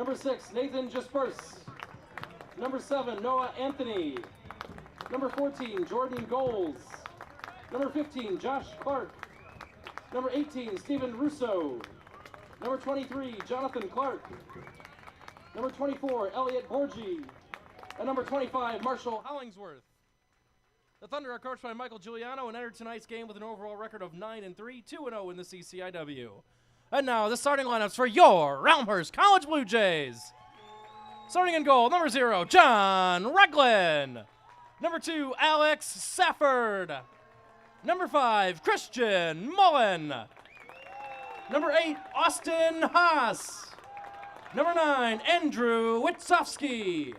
Number 6, Nathan Jasperse. Number 7, Noah Anthony. Number 14, Jordan Goals. Number 15, Josh Clark. Number 18, Stephen Russo. Number 23, Jonathan Clark. Number 24, Elliot Borgi. And number 25, Marshall Hollingsworth. The Thunder are coached by Michael Giuliano and entered tonight's game with an overall record of 9-3, 2-0 in the CCIW. And now the starting lineups for your Elmhurst College Blue Jays. Starting in goal, number 0, John Reglin. Number 2, Alex Safford. Number 5, Christian Mullen. Number 8, Austin Haas. Number 9, Andrew Witzowski.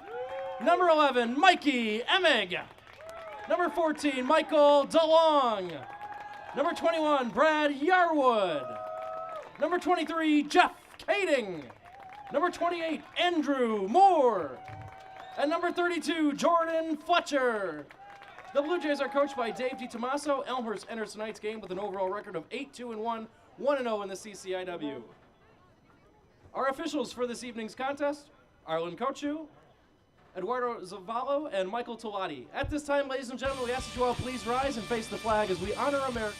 Number 11, Mikey Emig. Number 14, Michael DeLong. Number 21, Brad Yarwood. Number 23, Jeff Kading. Number 28, Andrew Moore. And number 32, Jordan Fletcher. The Blue Jays are coached by Dave DiTomaso. Elmhurst enters tonight's game with an overall record of 8-2-1, 1-0 in the CCIW. Our officials for this evening's contest, Arlen Kochu, Eduardo Zavallo, and Michael Tolati. At this time, ladies and gentlemen, we ask that you all please rise and face the flag as we honor America.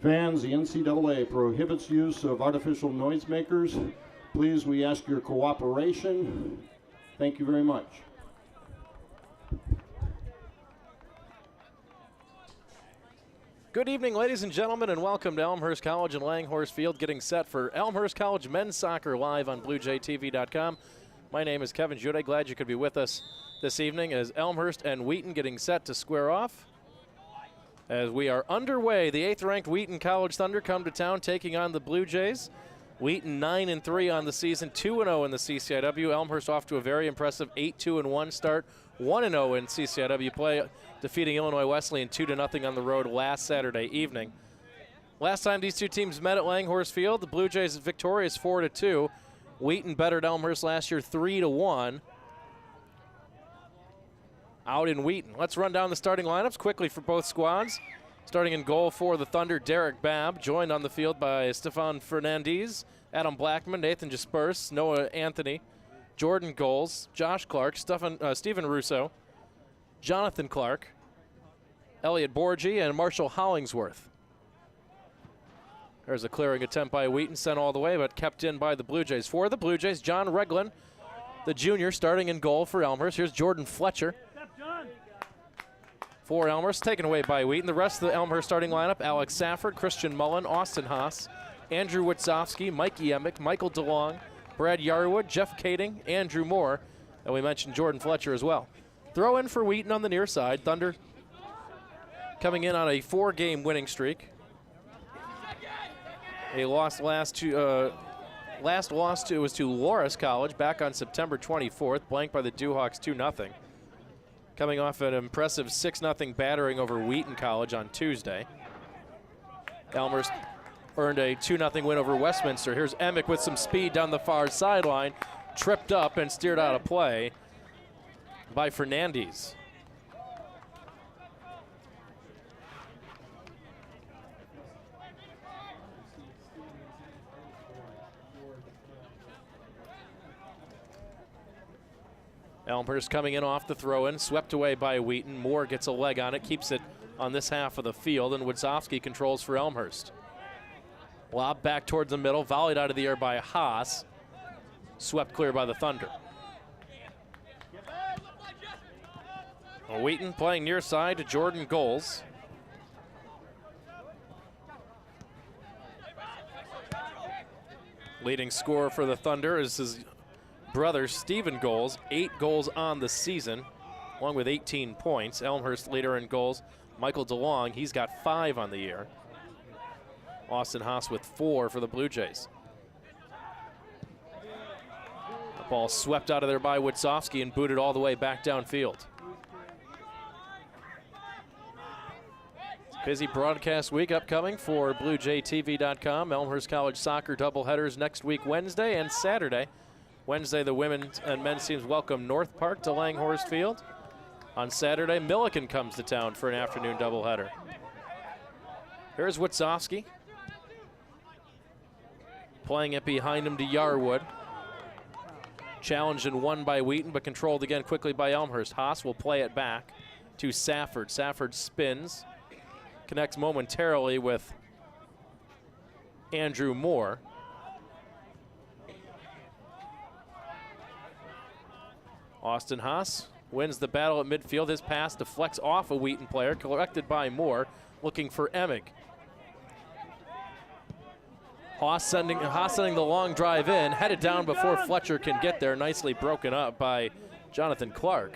Fans, the NCAA prohibits use of artificial noisemakers. Please, we ask your cooperation. Thank you very much. Good evening, ladies and gentlemen, and welcome to Elmhurst College and Langhorse Field, getting set for Elmhurst College men's soccer live on BlueJayTV.com. My name is Kevin Jude. Glad you could be with us this evening as Elmhurst and Wheaton getting set to square off. As we are underway, the 8th-ranked Wheaton College Thunder come to town taking on the Blue Jays. Wheaton 9-3 on the season, 2-0 in the CCIW. Elmhurst off to a very impressive 8-2-1 start, 1-0 in CCIW play, defeating Illinois Wesleyan 2-0 on the road last Saturday evening. Last time these two teams met at Langhorse Field, the Blue Jays victorious 4-2. Wheaton bettered Elmhurst last year 3-1. Out in Wheaton. Let's run down the starting lineups quickly for both squads. Starting in goal for the Thunder, Derek Babb, joined on the field by Stefan Fernandez, Adam Blackman, Nathan Jaspers, Noah Anthony, Jordan Goals, Josh Clark, Stephen Russo, Jonathan Clark, Elliot Borgi, and Marshall Hollingsworth. There's a clearing attempt by Wheaton, sent all the way, but kept in by the Blue Jays. For the Blue Jays, John Reglin, the junior, starting in goal for Elmhurst. Here's Jordan Fletcher. For Elmhurst, taken away by Wheaton. The rest of the Elmhurst starting lineup: Alex Safford, Christian Mullen, Austin Haas, Andrew Witzowski, Mikey Emick, Michael DeLong, Brad Yarwood, Jeff Kading, Andrew Moore, and we mentioned Jordan Fletcher as well. Throw in for Wheaton on the near side. Thunder coming in on a 4-game winning streak. They lost last loss was to Loras College back on September 24th, blanked by the Dewhawks 2-0. Coming off an impressive 6-0 battering over Wheaton College on Tuesday. Elmhurst earned a 2-0 win over Westminster. Here's Emick with some speed down the far sideline, tripped up and steered out of play by Fernandez. Elmhurst coming in off the throw-in, swept away by Wheaton. Moore gets a leg on it, keeps it on this half of the field, and Witzowski controls for Elmhurst. Lob back towards the middle, volleyed out of the air by Haas. Swept clear by the Thunder. Wheaton playing near side to Jordan Goals. Leading scorer for the Thunder is his brother Stephen Goals, 8 goals on the season, along with 18 points. Elmhurst leader in goals, Michael DeLong, he's got 5 on the year. Austin Haas with 4 for the Blue Jays. The ball swept out of there by Witzowski and booted all the way back downfield. Busy broadcast week upcoming for BlueJayTV.com. Elmhurst College soccer doubleheaders next week, Wednesday and Saturday. Wednesday, the women's and men's teams welcome North Park to Langhorst Field. On Saturday, Milliken comes to town for an afternoon doubleheader. Here's Witzowski. Playing it behind him to Yarwood. Challenged and won by Wheaton, but controlled again quickly by Elmhurst. Haas will play it back to Safford. Safford spins, connects momentarily with Andrew Moore. Austin Haas wins the battle at midfield. His pass deflects off a Wheaton player, collected by Moore, looking for Emick. Haas sending the long drive in, headed down before Fletcher can get there. Nicely broken up by Jonathan Clark.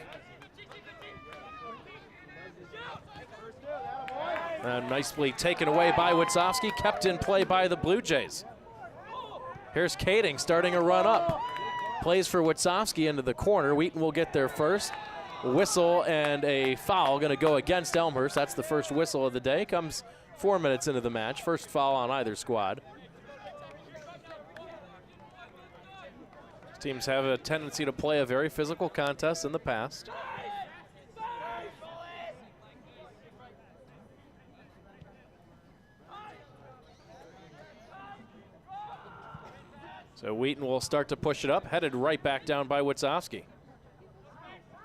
And nicely taken away by Witzowski, kept in play by the Blue Jays. Here's Kading starting a run up. Plays for Witzowski into the corner. Wheaton will get there first. Whistle and a foul going to go against Elmhurst. That's the first whistle of the day. Comes 4 minutes into the match. First foul on either squad. Teams have a tendency to play a very physical contest in the past. So Wheaton will start to push it up, headed right back down by Witzowski.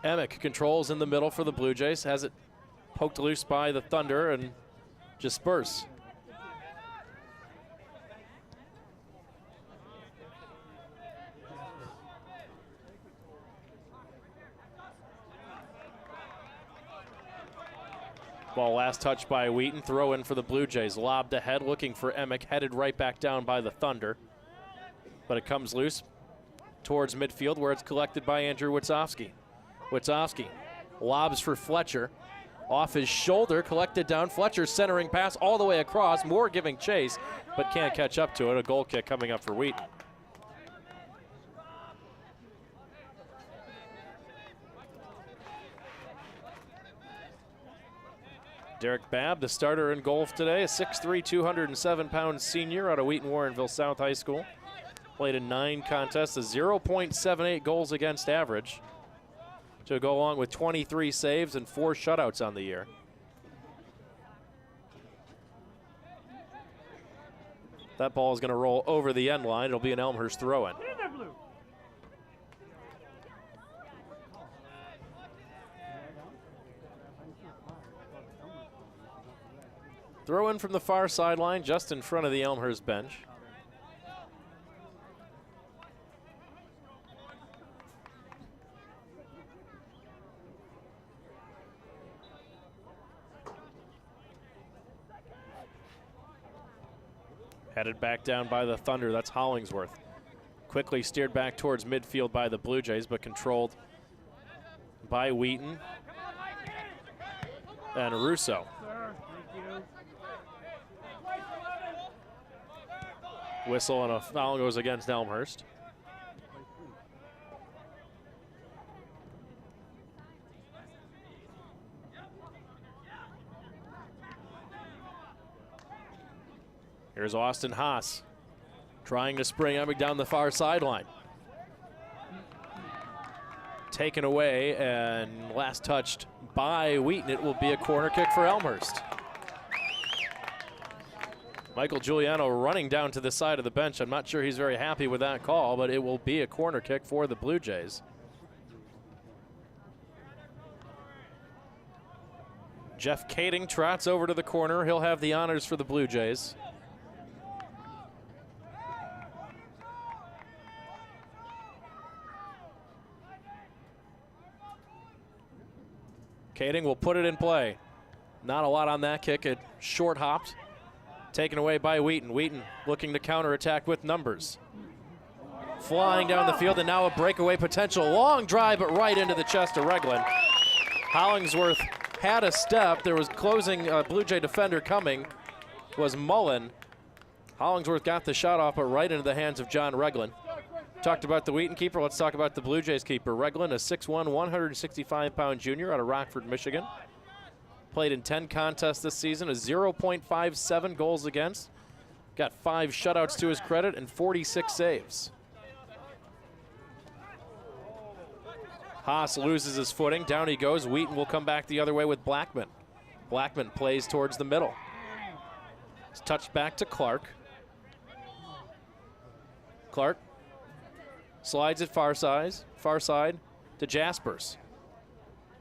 Emick controls in the middle for the Blue Jays, has it poked loose by the Thunder and Jaspers. Ball last touched by Wheaton, throw in for the Blue Jays. Lobbed ahead, looking for Emick, headed right back down by the Thunder. But it comes loose towards midfield where it's collected by Andrew Witzowski. Witzowski lobs for Fletcher. Off his shoulder, collected down. Fletcher centering pass all the way across. Moore giving chase, but can't catch up to it. A goal kick coming up for Wheaton. Derek Babb, the starter in goal today, a 6'3", 207-pound senior out of Wheaton Warrenville South High School. Played in 9 contests, a 0.78 goals against average to go along with 23 saves and 4 shutouts on the year. That ball is going to roll over the end line. It'll be an Elmhurst throw-in. Throw in from the far sideline, just in front of the Elmhurst bench. Headed back down by the Thunder, that's Hollingsworth. Quickly steered back towards midfield by the Blue Jays, but controlled by Wheaton and Russo. Whistle and a foul goes against Elmhurst. Here's Austin Haas trying to spring Emmett down the far sideline. Taken away and last touched by Wheaton. It will be a corner kick for Elmhurst. Michael Giuliano running down to the side of the bench. I'm not sure he's very happy with that call, but it will be a corner kick for the Blue Jays. Jeff Kading trots over to the corner. He'll have the honors for the Blue Jays. Kading will put it in play. Not a lot on that kick. It short hopped. Taken away by Wheaton. Wheaton looking to counterattack with numbers. Flying down the field and now a breakaway potential. Long drive, but right into the chest of Reglan. Hollingsworth had a step. There was closing Blue Jay defender coming. Was Mullen. Hollingsworth got the shot off, but right into the hands of John Reglan. Talked about the Wheaton keeper. Let's talk about the Blue Jays keeper. Reglan, a 6'1", 165-pound junior out of Rockford, Michigan. Played in 10 contests this season, a 0.57 goals against. Got 5 shutouts to his credit and 46 saves. Haas loses his footing. Down he goes. Wheaton will come back the other way with Blackman. Blackman plays towards the middle. It's touched back to Clark. Clark slides it far side to Jaspers.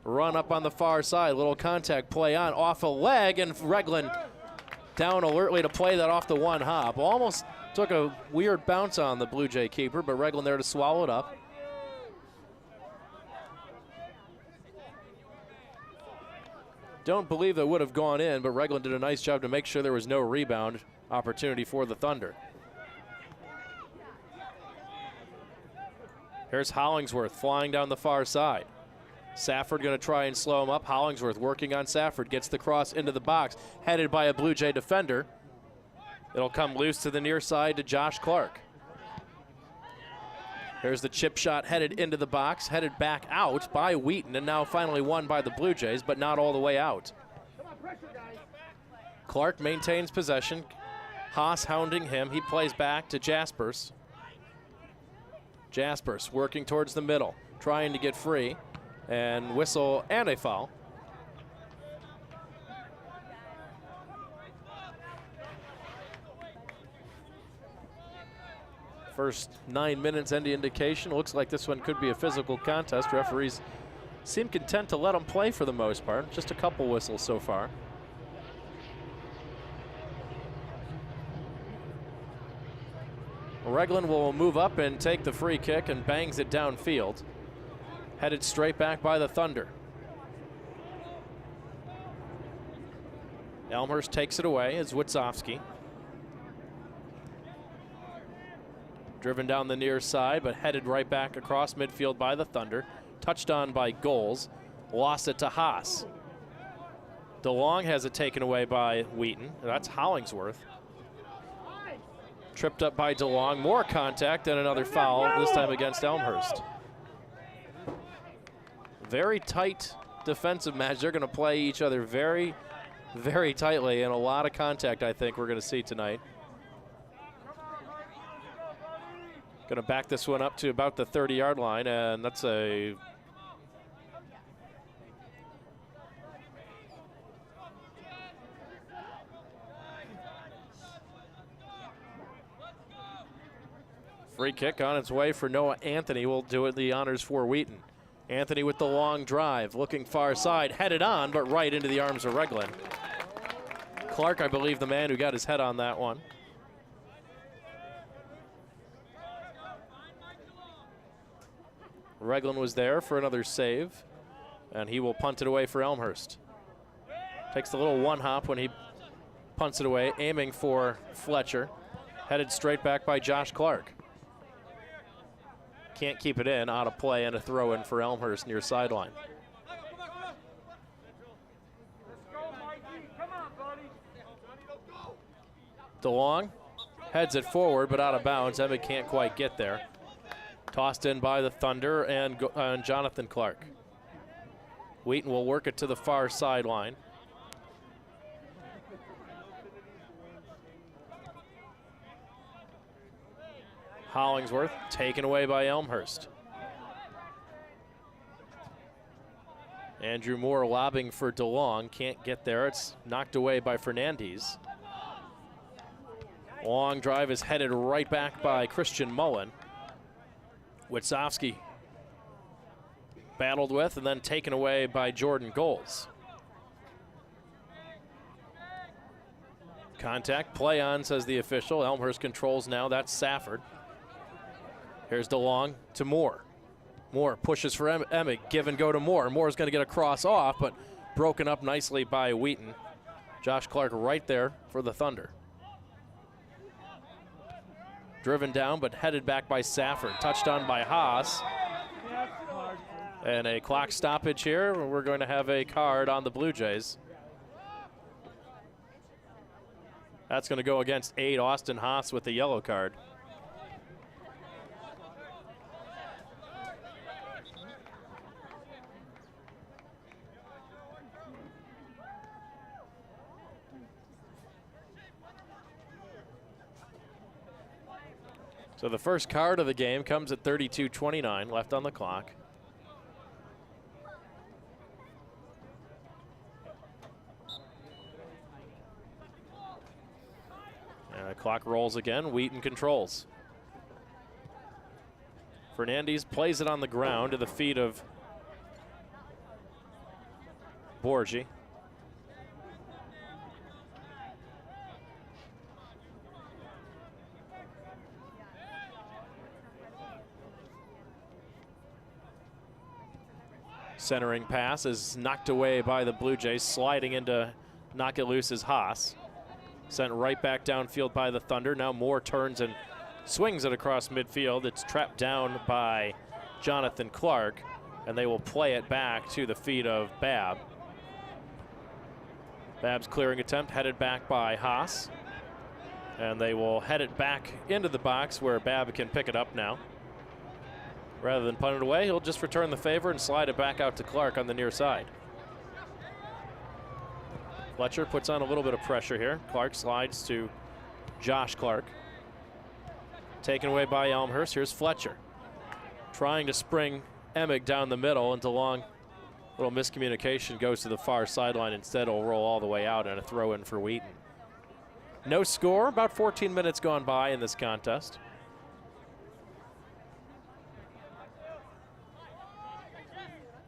Run up on the far side, little contact play on, off a leg, and Reglan down alertly to play that off the one hop. Almost took a weird bounce on the Blue Jay keeper, but Reglan there to swallow it up. Don't believe that would have gone in, but Reglan did a nice job to make sure there was no rebound opportunity for the Thunder. Here's Hollingsworth flying down the far side. Safford going to try and slow him up. Hollingsworth working on Safford. Gets the cross into the box. Headed by a Blue Jay defender. It'll come loose to the near side to Josh Clark. There's the chip shot headed into the box. Headed back out by Wheaton. And now finally won by the Blue Jays, but not all the way out. Clark maintains possession. Haas hounding him. He plays back to Jaspers. Jaspers working towards the middle. Trying to get free. And whistle and a foul. First 9 minutes, any indication. Looks like this one could be a physical contest. Referees seem content to let them play for the most part. Just a couple whistles so far. Reglan will move up and take the free kick and bangs it downfield. Headed straight back by the Thunder. Elmhurst takes it away as Witzowski. Driven down the near side, but headed right back across midfield by the Thunder. Touched on by Goals. Lost it to Haas. DeLong has it taken away by Wheaton. That's Hollingsworth. Tripped up by DeLong. More contact and another foul, this time against Elmhurst. Very tight defensive match. They're going to play each other very, very tightly, and a lot of contact I think we're going to see tonight. Going to back this one up to about the 30-yard line, and that's a Free kick on its way for Noah Anthony. Will do it the honors for Wheaton. Anthony with the long drive, looking far side, headed on, but right into the arms of Reglan. Clark, I believe, the man who got his head on that one. Reglan was there for another save, and he will punt it away for Elmhurst. Takes the little one hop when he punts it away, aiming for Fletcher. Headed straight back by Josh Clark. Can't keep it in, out of play, and a throw in for Elmhurst near sideline. DeLong heads it forward, but out of bounds. Emmett can't quite get there. Tossed in by the Thunder and Jonathan Clark. Wheaton will work it to the far sideline. Hollingsworth taken away by Elmhurst. Andrew Moore lobbing for DeLong, can't get there. It's knocked away by Fernandez. Long drive is headed right back by Christian Mullen. Witzowski battled with and then taken away by Jordan Goals. Contact, play on, says the official. Elmhurst controls now, that's Safford. Here's DeLong to Moore. Moore pushes for Emig, give and go to Moore. Moore's gonna get a cross off, but broken up nicely by Wheaton. Josh Clark right there for the Thunder. Driven down, but headed back by Safford. Touched on by Haas. And a clock stoppage here. We're going to have a card on the Blue Jays. That's going to go against 8, Austin Haas with the yellow card. So the first card of the game comes at 32:29 left on the clock. And the clock rolls again. Wheaton controls. Fernandez plays it on the ground to the feet of Borgi. Centering pass is knocked away by the Blue Jays. Sliding in to knock it loose is Haas. Sent right back downfield by the Thunder. Now Moore turns and swings it across midfield. It's trapped down by Jonathan Clark, and they will play it back to the feet of Babb. Babb's clearing attempt headed back by Haas, and they will head it back into the box where Babb can pick it up now. Rather than punt it away, he'll just return the favor and slide it back out to Clark on the near side. Fletcher puts on a little bit of pressure here. Clark slides to Josh Clark. Taken away by Elmhurst. Here's Fletcher. Trying to spring Emig down the middle, and DeLong, little miscommunication, goes to the far sideline. Instead, it'll roll all the way out and a throw in for Wheaton. No score, about 14 minutes gone by in this contest.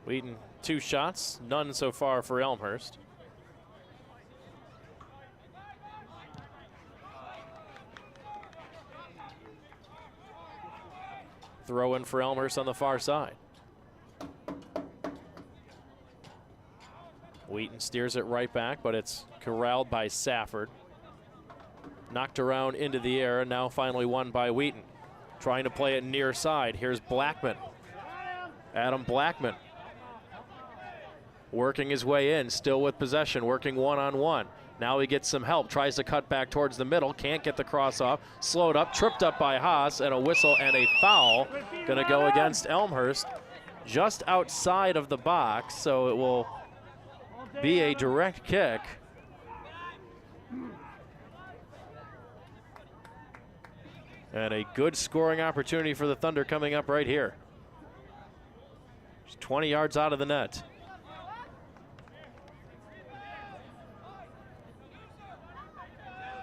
Wheaton, 2 shots, none so far for Elmhurst. Throw in for Elmhurst on the far side. Wheaton steers it right back, but it's corralled by Safford. Knocked around into the air, and now finally won by Wheaton. Trying to play it near side. Here's Blackman. Adam Blackman working his way in, still with possession, working one-on-one. Now he gets some help, tries to cut back towards the middle, can't get the cross off, slowed up, tripped up by Haas, and a whistle and a foul gonna go against Elmhurst just outside of the box, so it will be a direct kick. And a good scoring opportunity for the Thunder coming up right here. Just 20 yards out of the net.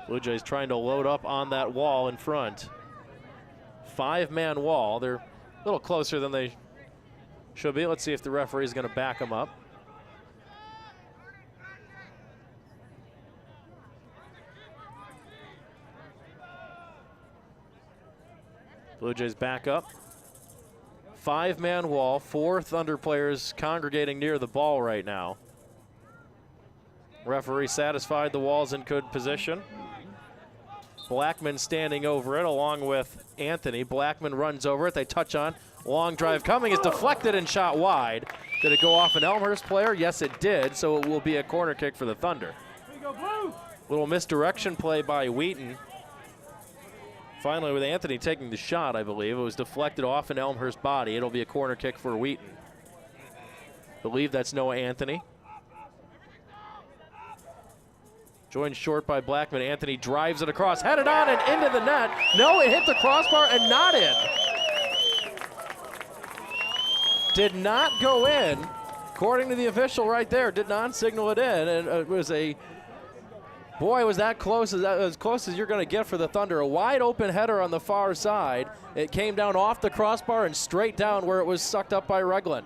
Blue Jays trying to load up on that wall in front. 5-man wall. They're a little closer than they should be. Let's see if the referee is going to back them up. Blue Jays back up. 5-man wall, 4 Thunder players congregating near the ball right now. Referee satisfied the wall's in good position. Blackman standing over it along with Anthony. Blackman runs over it, they touch on. Long drive coming, is deflected and shot wide. Did it go off an Elmhurst player? Yes, it did, so it will be a corner kick for the Thunder. Little misdirection play by Wheaton. Finally, with Anthony taking the shot, I believe, it was deflected off an Elmhurst body. It'll be a corner kick for Wheaton. I believe that's Noah Anthony. Joined short by Blackman. Anthony drives it across, headed on and into the net. No, it hit the crossbar and not in. Did not go in. According to the official right there, did not signal it in. And it was a, boy, was that close as you're going to get for the Thunder. A wide open header on the far side. It came down off the crossbar and straight down where it was sucked up by Regland.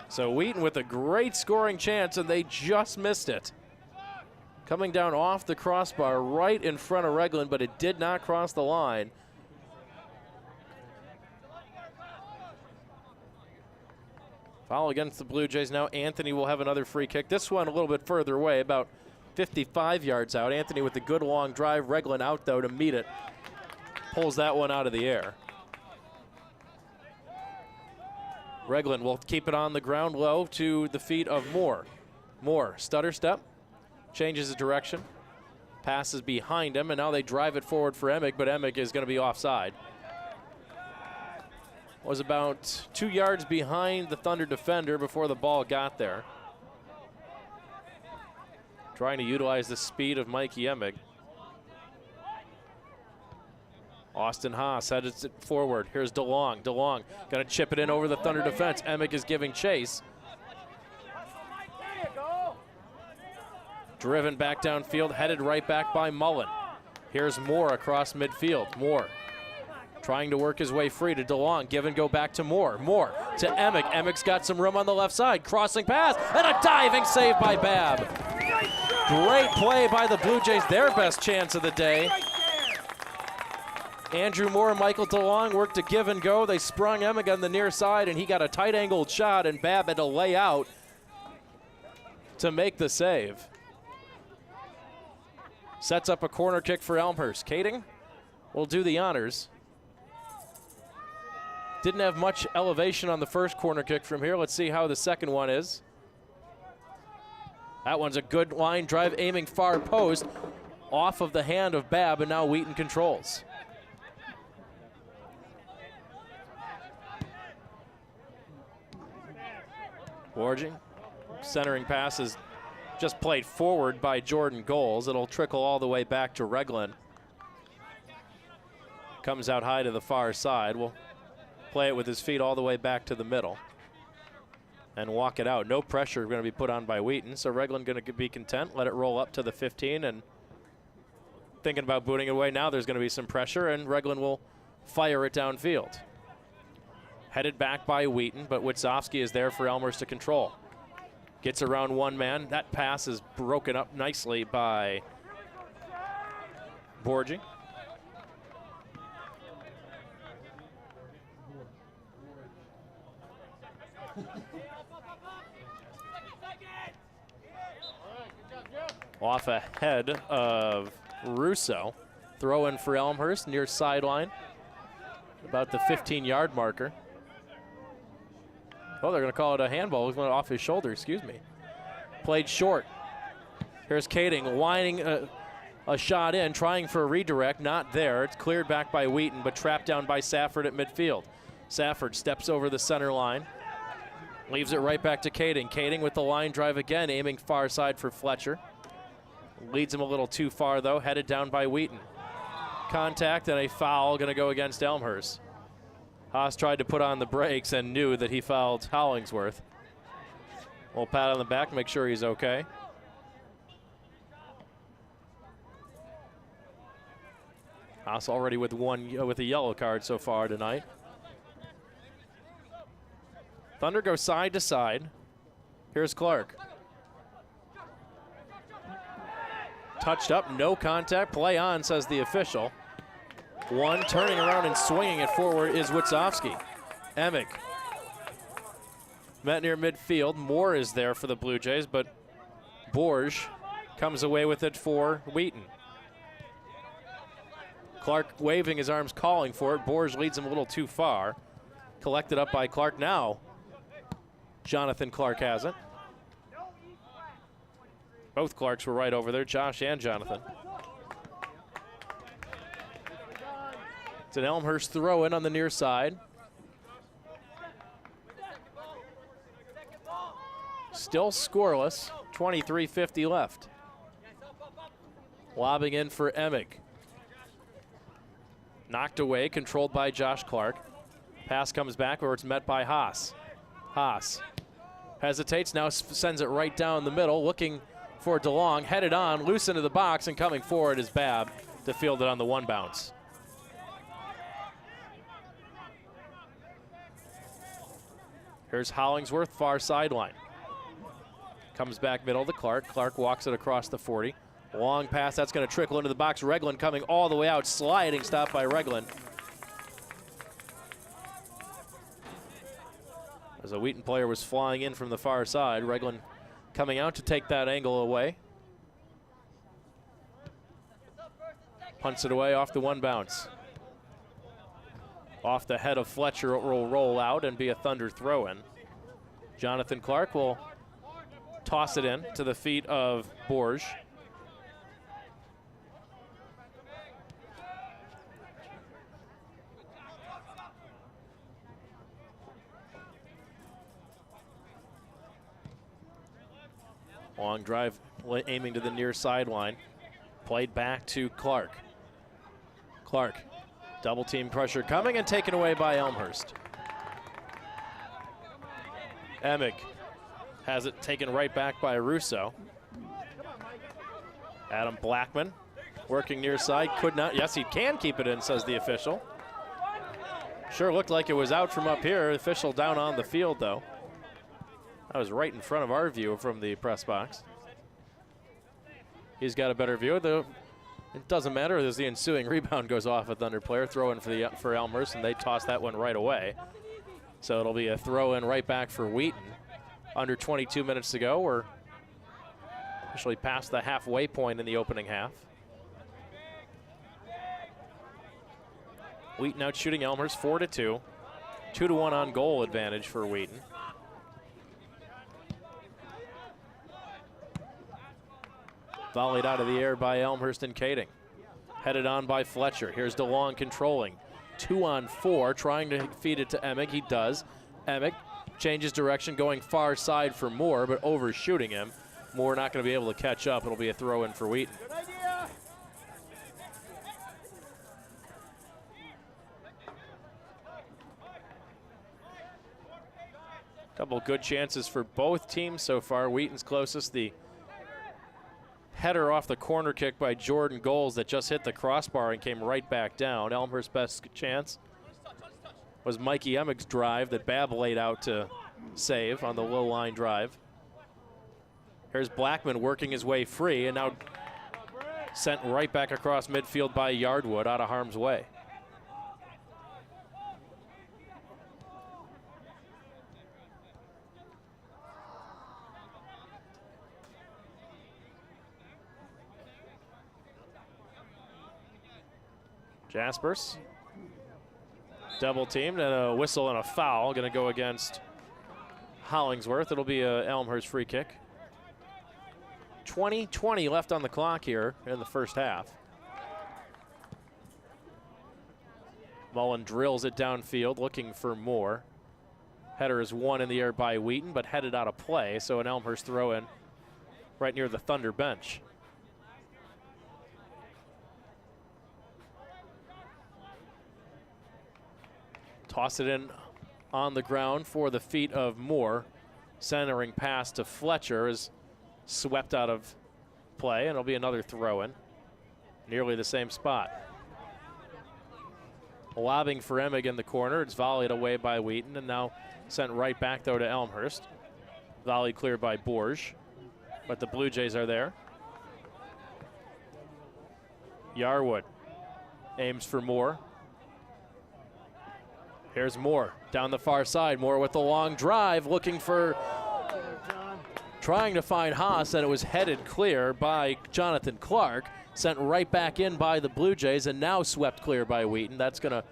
So Wheaton with a great scoring chance, and they just missed it. Coming down off the crossbar right in front of Regland, but it did not cross the line. Foul against the Blue Jays now. Anthony will have another free kick. This one a little bit further away, about 55 yards out. Anthony with the good long drive. Regland out, though, to meet it. Pulls that one out of the air. Regland will keep it on the ground low to the feet of Moore. Moore, stutter step, changes his direction, passes behind him, and now they drive it forward for Emick, but Emick is going to be offside. Was about 2 yards behind the Thunder defender before the ball got there. Trying to utilize the speed of Mikey Emick. Austin Haas heads it forward. Here's DeLong. DeLong going to chip it in over the Thunder defense. Emick is giving chase. Driven back downfield, headed right back by Mullen. Here's Moore across midfield. Moore trying to work his way free to DeLong. Give and go back to Moore. Moore to Emick. Emick's got some room on the left side. Crossing pass and a diving save by Babb. Great play by the Blue Jays. Their best chance of the day. Andrew Moore and Michael DeLong worked to give and go. They sprung Emick on the near side, and he got a tight-angled shot, and Babb had to lay out to make the save. Sets up a corner kick for Elmhurst. Kading will do the honors. Didn't have much elevation on the first corner kick from here. Let's see how the second one is. That one's a good line drive, aiming far post, off of the hand of Babb, and now Wheaton controls. Borgi, centering pass is just played forward by Jordan Goals. It'll trickle all the way back to Regland. Comes out high to the far side. Will play it with his feet all the way back to the middle and walk it out. No pressure going to be put on by Wheaton, so Regland going to be content. Let it roll up to the 15, and thinking about booting it away now. There's going to be some pressure, and Regland will fire it downfield. Headed back by Wheaton, but Witzowski is there for Elmhurst to control. Gets around one man. That pass is broken up nicely by Borgi. Off ahead of Russo. Throw in for Elmhurst near sideline, about the 15-yard marker. Oh, they're going to call it a handball. It went off his shoulder, excuse me. Played short. Here's Kading winding a shot in, trying for a redirect. Not there. It's cleared back by Wheaton, but trapped down by Safford at midfield. Safford steps over the center line. Leaves it right back to Kading. Kading with the line drive again, aiming far side for Fletcher. Leads him a little too far, though. Headed down by Wheaton. Contact and a foul going to go against Elmhurst. Haas tried to put on the brakes and knew that he fouled Hollingsworth. We'll pat on the back, make sure he's okay. Haas already with a yellow card so far tonight. Thunder go side to side. Here's Clark. Touched up, no contact, play on, says the official. One turning around and swinging it forward is Witzowski. Emick met near midfield. Moore is there for the Blue Jays, but Borge comes away with it for Wheaton. Clark waving his arms, calling for it. Borge leads him a little too far. Collected up by Clark now. Jonathan Clark has it. Both Clarks were right over there, Josh and Jonathan. It's an Elmhurst throw in on the near side. Still scoreless, 23:50 left. Lobbing in for Emick. Knocked away, controlled by Josh Clark. Pass comes back where it's met by Haas. Haas hesitates, now sends it right down the middle, looking for DeLong, headed on, loose into the box, and coming forward is Babb to field it on the one bounce. Here's Hollingsworth, far sideline. Comes back middle to Clark. Clark walks it across the 40. Long pass, that's going to trickle into the box. Regland coming all the way out, sliding, stop by Regland. As a Wheaton player was flying in from the far side, Regland coming out to take that angle away. Punts it away off the one bounce. Off the head of Fletcher, it will roll out and be a Thunder throw-in. Jonathan Clark will toss it in to the feet of Borge. Long drive aiming to the near sideline. Played back to Clark. Clark, double team pressure coming and taken away by Elmhurst. Emick has it taken right back by Russo. Adam Blackman working near side, could not, yes he can keep it in, says the official. Sure looked like it was out from up here. Official down on the field though. That was right in front of our view from the press box. He's got a better view, though. It doesn't matter as the ensuing rebound goes off a Thunder player. Throw in for Elmhurst, and they toss that one right away. So it'll be a throw in right back for Wheaton. Under 22 minutes to go. We're officially past the halfway point in the opening half. Wheaton out shooting Elmhurst 4-2. 2-1 on goal advantage for Wheaton. Volleyed out of the air by Elmhurst and Kading. Headed on by Fletcher. Here's DeLong controlling. 2-on-4, trying to feed it to Emick. He does. Emick changes direction, going far side for Moore, but overshooting him. Moore not going to be able to catch up. It'll be a throw in for Wheaton. Couple good chances for both teams so far. Wheaton's closest, the header off the corner kick by Jordan Goals that just hit the crossbar and came right back down. Elmhurst's best chance was Mikey Emick's drive that Babb laid out to save on the low line drive. Here's Blackman working his way free and now sent right back across midfield by Yardwood out of harm's way. Jaspers, double teamed and a whistle and a foul going to go against Hollingsworth. It'll be a Elmhurst free kick. 20 left on the clock here in the first half. Mullen drills it downfield looking for more. Header is one in the air by Wheaton, but headed out of play, so an Elmhurst throw in right near the Thunder bench. Toss it in on the ground for the feet of Moore. Centering pass to Fletcher is swept out of play, and it'll be another throw-in. Nearly the same spot. Lobbing for Emig in the corner. It's volleyed away by Wheaton, and now sent right back, though, to Elmhurst. Volley cleared by Borge, but the Blue Jays are there. Yarwood aims for Moore. Here's Moore down the far side. Moore with the long drive, trying to find Haas, and it was headed clear by Jonathan Clark. Sent right back in by the Blue Jays, and now swept clear by Wheaton. That's going to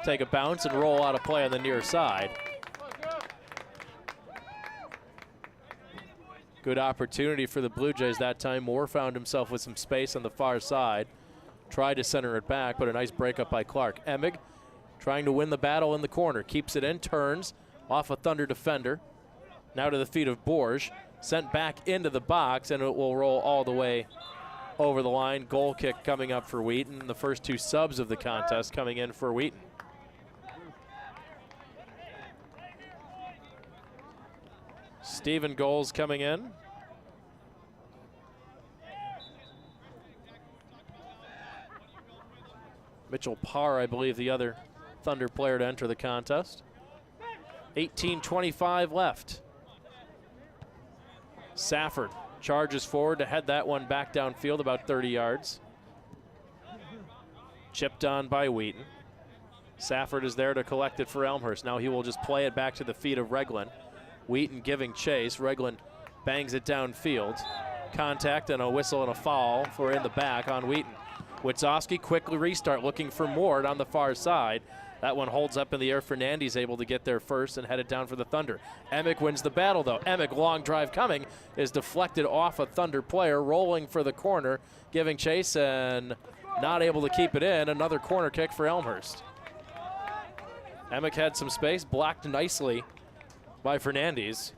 take a bounce and roll out of play on the near side. Good opportunity for the Blue Jays that time. Moore found himself with some space on the far side. Tried to center it back, but a nice breakup by Clark. Emig trying to win the battle in the corner. Keeps it in, turns off a Thunder defender. Now to the feet of Borge. Sent back into the box, and it will roll all the way over the line. Goal kick coming up for Wheaton. The first two subs of the contest coming in for Wheaton. Stephen Goals coming in. Mitchell Parr, I believe, the other Thunder player to enter the contest. 18:25 left. Safford charges forward to head that one back downfield about 30 yards. Chipped on by Wheaton. Safford is there to collect it for Elmhurst. Now he will just play it back to the feet of Reglan. Wheaton giving chase. Reglan bangs it downfield. Contact and a whistle and a foul for in the back on Wheaton. Witzowski quickly restart, looking for Moore on the far side. That one holds up in the air. Fernandes able to get there first and head it down for the Thunder. Emig wins the battle, though. Emig, long drive coming, is deflected off a Thunder player, rolling for the corner, giving chase and not able to keep it in. Another corner kick for Elmhurst. Emig had some space, blocked nicely by Fernandes,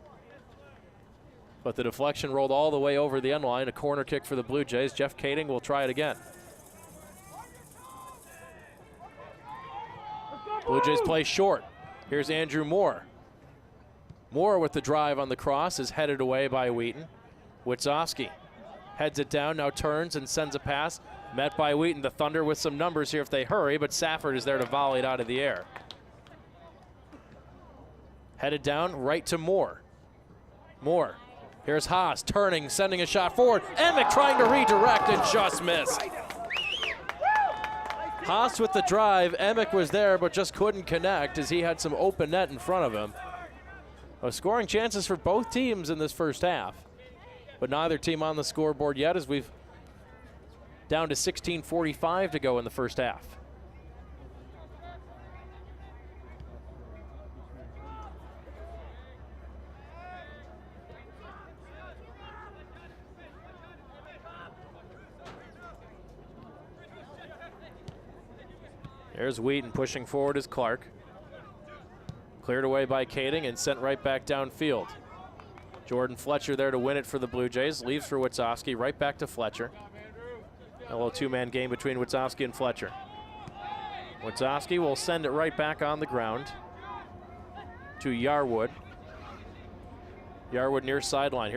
but the deflection rolled all the way over the end line. A corner kick for the Blue Jays. Jeff Kading will try it again. Blue Jays play short. Here's Andrew Moore. Moore with the drive on the cross is headed away by Wheaton. Witzowski heads it down, now turns and sends a pass. Met by Wheaton. The Thunder with some numbers here if they hurry, but Safford is there to volley it out of the air. Headed down right to Moore. Moore. Here's Haas turning, sending a shot forward. Emig trying to redirect and just missed. Haas with the drive. Emig was there but just couldn't connect as he had some open net in front of him. Scoring chances for both teams in this first half, but neither team on the scoreboard yet as we've down to 16:45 to go in the first half. There's Wheaton pushing forward as Clark. Cleared away by Kading and sent right back downfield. Jordan Fletcher there to win it for the Blue Jays. Leaves for Witzowski, right back to Fletcher. A little two-man game between Witzowski and Fletcher. Witzowski will send it right back on the ground to Yarwood. Yarwood near sideline.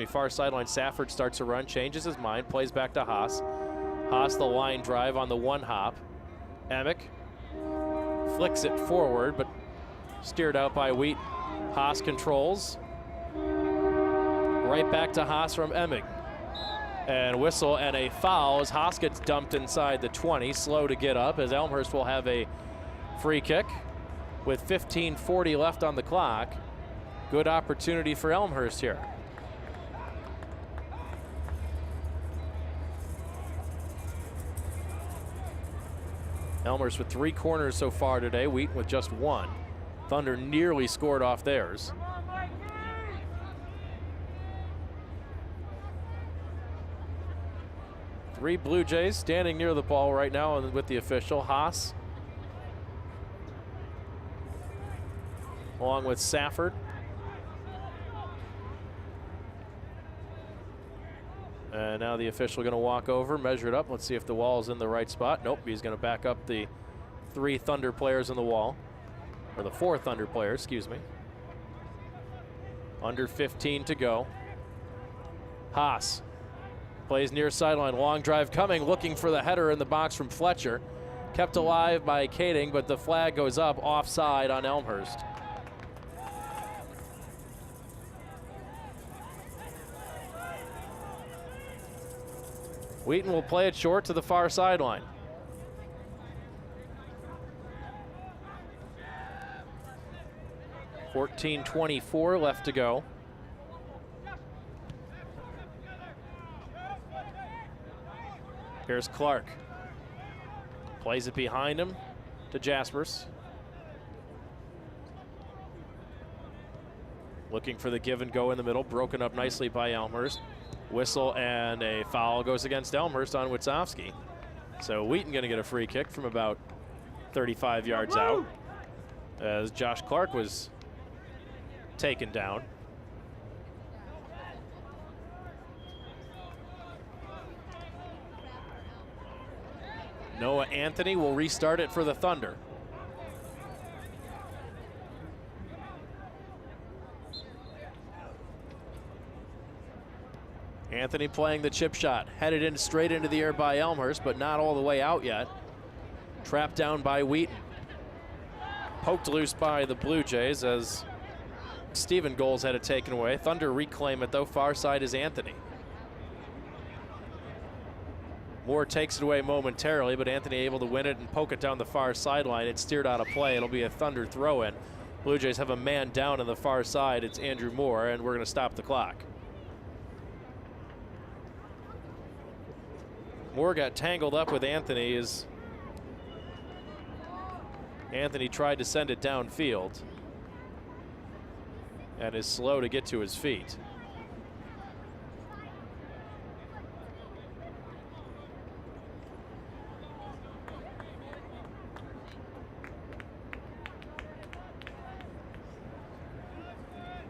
Far sideline. Safford starts a run, changes his mind, plays back to Haas. Haas the line drive on the one hop. Emig flicks it forward, but steered out by Wheaton. Haas controls. Right back to Haas from Emig. And whistle and a foul as Haas gets dumped inside the 20. Slow to get up as Elmhurst will have a free kick with 15:40 left on the clock. Good opportunity for Elmhurst here. Elmhurst with 3 corners so far today, Wheaton with just 1. Thunder nearly scored off theirs. Three Blue Jays standing near the ball right now with the official, Haas, along with Safford. And now the official going to walk over, measure it up. Let's see if the wall is in the right spot. Nope, he's going to back up the 3 Thunder players in the wall. or the 4 Thunder player, excuse me. Under 15 to go. Haas plays near sideline, long drive coming, looking for the header in the box from Fletcher. Kept alive by Kading, but the flag goes up offside on Elmhurst. Wheaton will play it short to the far sideline. .24 left to go. Here's Clark. Plays it behind him to Jaspers. Looking for the give and go in the middle, broken up nicely by Elmhurst. Whistle and a foul goes against Elmhurst on Witzowski. So Wheaton gonna get a free kick from about 35 yards out as Josh Clark was taken down. Noah Anthony will restart it for the Thunder. Anthony playing the chip shot, headed in straight into the air by Elmhurst, but not all the way out yet. Trapped down by Wheaton. Poked loose by the Blue Jays as Stephen Goals had it taken away. Thunder reclaim it though, far side is Anthony. Moore takes it away momentarily, but Anthony able to win it and poke it down the far sideline. It's steered out of play. It'll be a Thunder throw in. Blue Jays have a man down on the far side. It's Andrew Moore, and we're going to stop the clock. Moore got tangled up with Anthony as Anthony tried to send it downfield and is slow to get to his feet.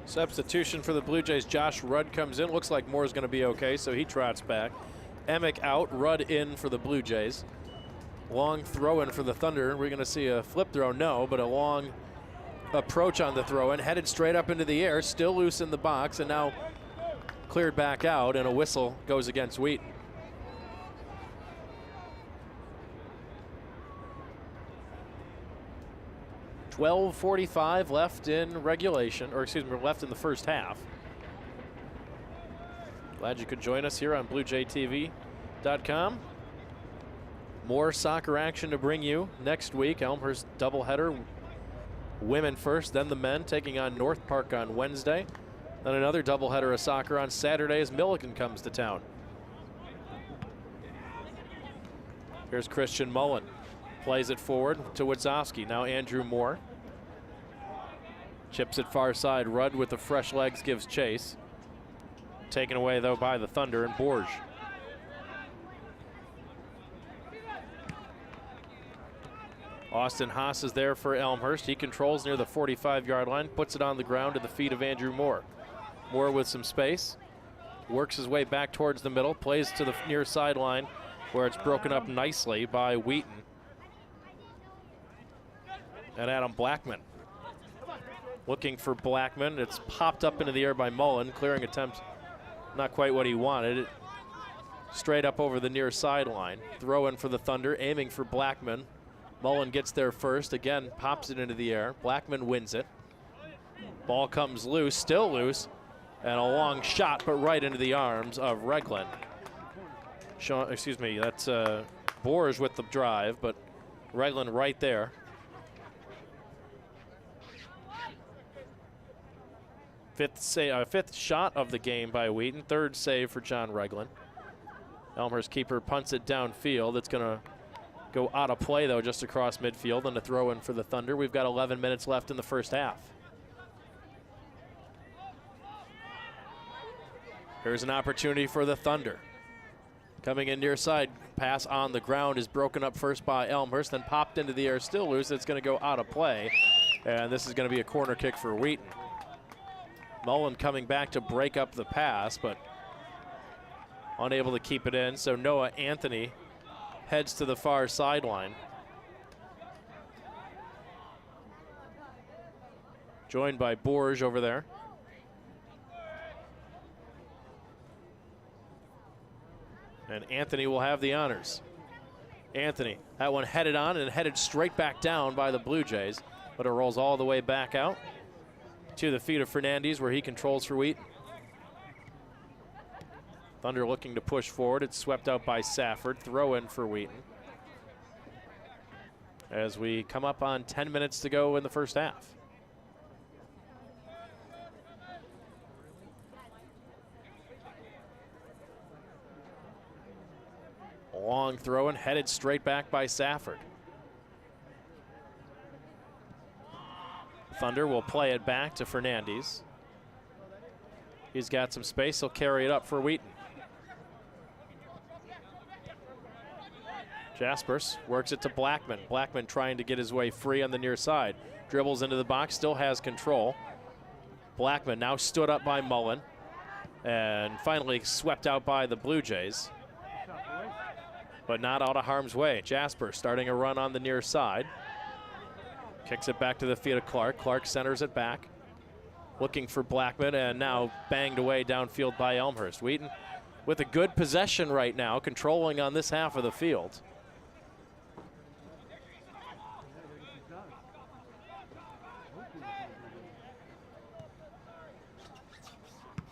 Substitution for the Blue Jays, Josh Rudd comes in. Looks like Moore's going to be okay, so he trots back. Emick out, Rudd in for the Blue Jays. Long throw in for the Thunder. We're going to see a flip throw, no, but a long approach on the throw in, headed straight up into the air, still loose in the box, and now cleared back out, and a whistle goes against Wheaton. .45 left in regulation, or excuse me, left in the first half. Glad you could join us here on BlueJayTV.com. More soccer action to bring you next week. Elmhurst doubleheader. Women first, then the men, taking on North Park on Wednesday. Then another doubleheader of soccer on Saturday as Milligan comes to town. Here's Christian Mullen. Plays it forward to Witzowski. Now Andrew Moore. Chips it far side. Rudd with the fresh legs gives chase. Taken away though by the Thunder and Borge. Austin Haas is there for Elmhurst. He controls near the 45-yard line, puts it on the ground at the feet of Andrew Moore. Moore with some space, works his way back towards the middle, plays to the near sideline where it's broken up nicely by Wheaton and Adam Blackman. Looking for Blackman. It's popped up into the air by Mullen. Clearing attempt, not quite what he wanted. Straight up over the near sideline. Throw in for the Thunder, aiming for Blackman. Mullen gets there first, again pops it into the air. Blackman wins it. Ball comes loose, still loose, and a long shot, but right into the arms of Regland. That's Borge with the drive, but Regland right there. Fifth shot of the game by Wheaton, third save for John Regland. Elmhurst keeper punts it downfield. It's going to go out of play, though, just across midfield, and a throw in for the Thunder. We've got 11 minutes left in the first half. Here's an opportunity for the Thunder. Coming in near side, pass on the ground is broken up first by Elmhurst, then popped into the air, still loose. It's going to go out of play, and this is going to be a corner kick for Wheaton. Mullen coming back to break up the pass, but unable to keep it in, so Noah Anthony heads to the far sideline. joined by Borge over there. And Anthony will have the honors. Anthony, that one headed on and headed straight back down by the Blue Jays, but it rolls all the way back out to the feet of Fernandez, where he controls for Wheaton. Thunder looking to push forward. It's swept out by Safford. Throw in for Wheaton. As we come up on 10 minutes to go in the first half. Long throw and headed straight back by Safford. Thunder will play it back to Fernandez. He's got some space. He'll carry it up for Wheaton. Jaspers works it to Blackman. Blackman trying to get his way free on the near side. Dribbles into the box, still has control. Blackman now stood up by Mullen and finally swept out by the Blue Jays, but not out of harm's way. Jasper starting a run on the near side. Kicks it back to the feet of Clark. Clark centers it back. Looking for Blackman, and now banged away downfield by Elmhurst. Wheaton with a good possession right now, controlling on this half of the field.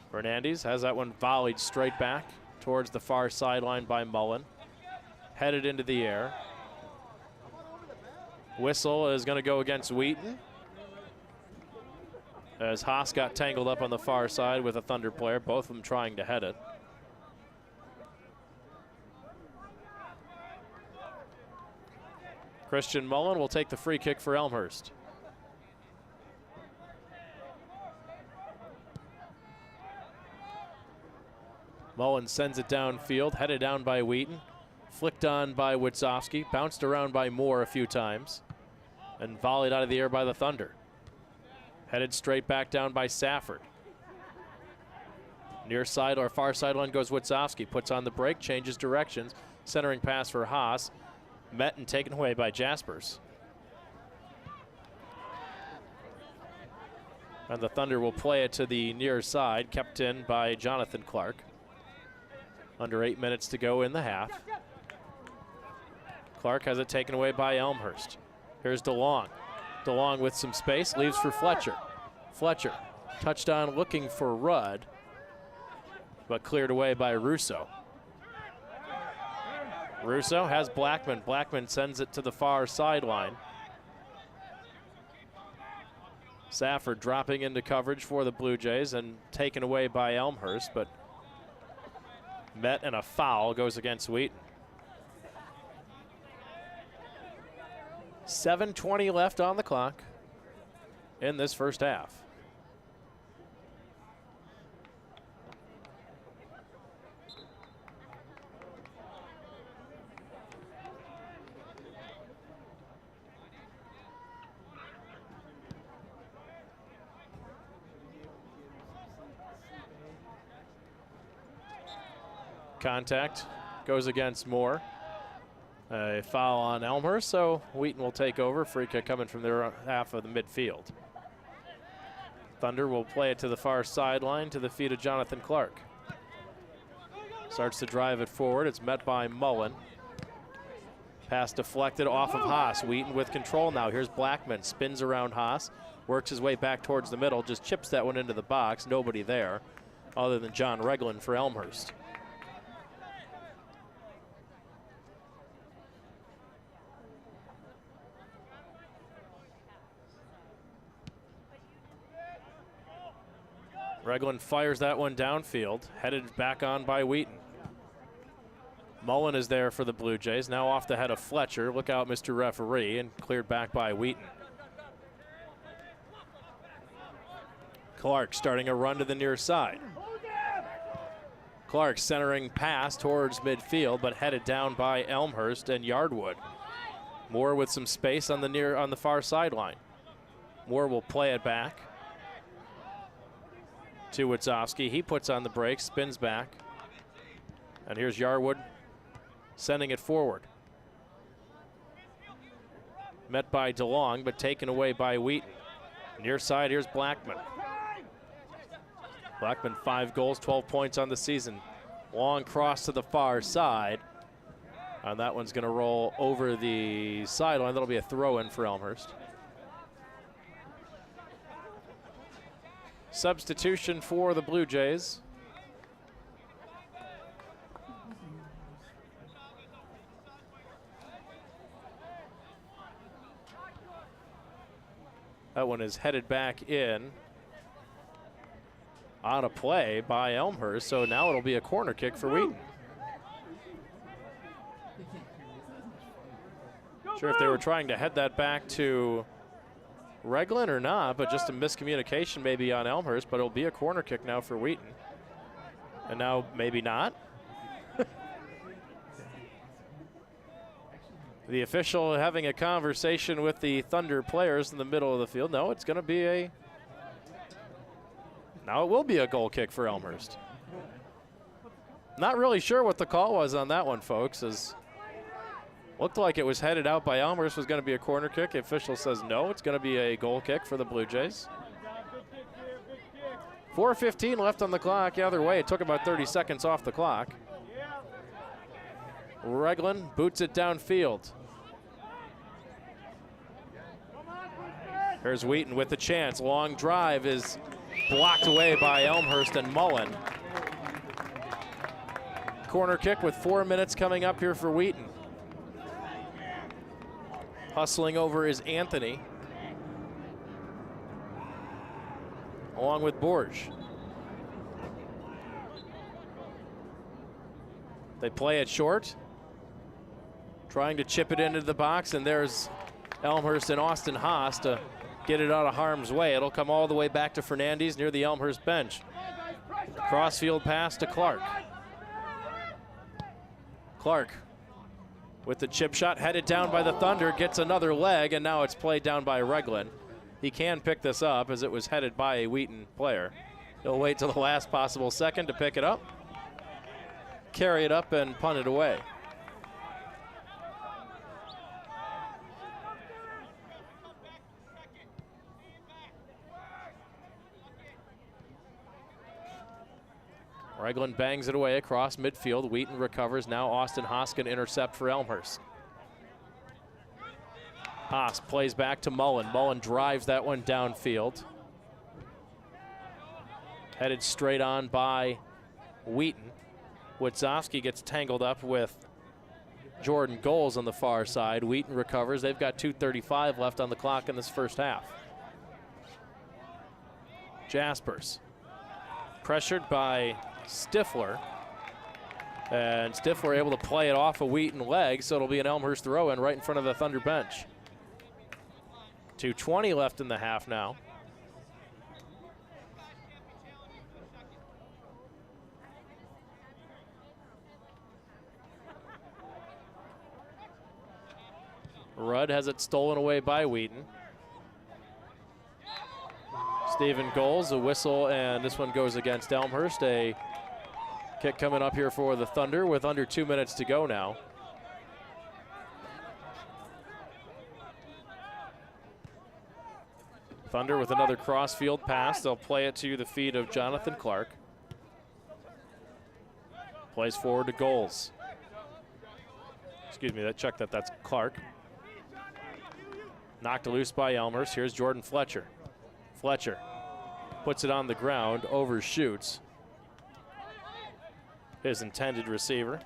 Fernandez has that one volleyed straight back towards the far sideline by Mullen. Headed into the air. Whistle is going to go against Wheaton, as Haas got tangled up on the far side with a Thunder player, both of them trying to head it. Christian Mullen will take the free kick for Elmhurst. Mullen sends it downfield, headed down by Wheaton. Flicked on by Witzowski, bounced around by Moore a few times, and volleyed out of the air by the Thunder. Headed straight back down by Safford. Near side or far sideline goes Witzowski, puts on the brake, changes directions, centering pass for Haas. Met and taken away by Jaspers. And the Thunder will play it to the near side, kept in by Jonathan Clark. Under 8 minutes to go in the half. Clark has it taken away by Elmhurst. Here's DeLong. DeLong with some space, leaves for Fletcher. Fletcher, touchdown looking for Rudd, but cleared away by Russo. Russo has Blackman. Blackman sends it to the far sideline. Safford dropping into coverage for the Blue Jays and taken away by Elmhurst, but met and a foul goes against Wheaton. 7:20 left on the clock in this first half. Contact goes against Moore. A foul on Elmhurst, so Wheaton will take over. Free kick coming from their half of the midfield. Thunder will play it to the far sideline to the feet of Jonathan Clark. Starts to drive it forward. It's met by Mullen. Pass deflected off of Haas. Wheaton with control now. Here's Blackman. Spins around Haas. Works his way back towards the middle. Just chips that one into the box. Nobody there other than John Reglan for Elmhurst. Reglan fires that one downfield, headed back on by Wheaton. Mullen is there for the Blue Jays, now off the head of Fletcher. Look out, Mr. Referee, and cleared back by Wheaton. Clark starting a run to the near side. Clark centering pass towards midfield, but headed down by Elmhurst and Yardwood. Moore with some space on the far sideline. Moore will play it back to Witzowski. He puts on the brakes, spins back. And here's Yarwood sending it forward. Met by DeLong, but taken away by Wheaton. Near side, here's Blackman. Blackman 5 goals, 12 points on the season. Long cross to the far side. And that one's gonna roll over the sideline. That'll be a throw-in for Elmhurst. Substitution for the Blue Jays. That one is headed back in. On a play by Elmhurst, so now it'll be a corner kick for Wheaton. Sure if they were trying to head that back to Reglan or not, but just a miscommunication maybe on Elmhurst, but it'll be a corner kick now for Wheaton. And now maybe not. The official having a conversation with the Thunder players in the middle of the field. No, it's gonna be a, now it will be a goal kick for Elmhurst. Not really sure what the call was on that one, folks, as looked like it was headed out by Elmhurst, was going to be a corner kick. The official says no, it's going to be a goal kick for the Blue Jays. 4:15 left on the clock. The other way, it took about 30 seconds off the clock. Reglan boots it downfield. Here's Wheaton with the chance. Long drive is blocked away by Elmhurst and Mullen. Corner kick with 4 minutes coming up here for Wheaton. Hustling over is Anthony, along with Borge. They play it short, trying to chip it into the box, and there's Elmhurst and Austin Haas to get it out of harm's way. It'll come all the way back to Fernandez near the Elmhurst bench. Crossfield pass to Clark. Clark with the chip shot, headed down by the Thunder, gets another leg, and now it's played down by Reglan. He can pick this up as it was headed by a Wheaton player. He'll wait till the last possible second to pick it up, carry it up, and punt it away. Reglan bangs it away across midfield. Wheaton recovers. Now Austin Haas can intercept for Elmhurst. Haas plays back to Mullen. Mullen drives that one downfield. Headed straight on by Wheaton. Witzowski gets tangled up with Jordan Goals on the far side. Wheaton recovers. They've got 2:35 left on the clock in this first half. Jaspers pressured by Stifler, and Stifler able to play it off a Wheaton leg, so it'll be an Elmhurst throw-in right in front of the Thunder bench. 2:20 left in the half now. Rudd has it stolen away by Wheaton. Stephen Goals, a whistle, and this one goes against Elmhurst. A kick coming up here for the Thunder with under 2 minutes to go now. Thunder with another crossfield pass. They'll play it to the feet of Jonathan Clark. Plays forward to Goals. Excuse me, that's Clark. Knocked loose by Elmhurst. Here's Jordan Fletcher. Fletcher puts it on the ground, overshoots his intended receiver.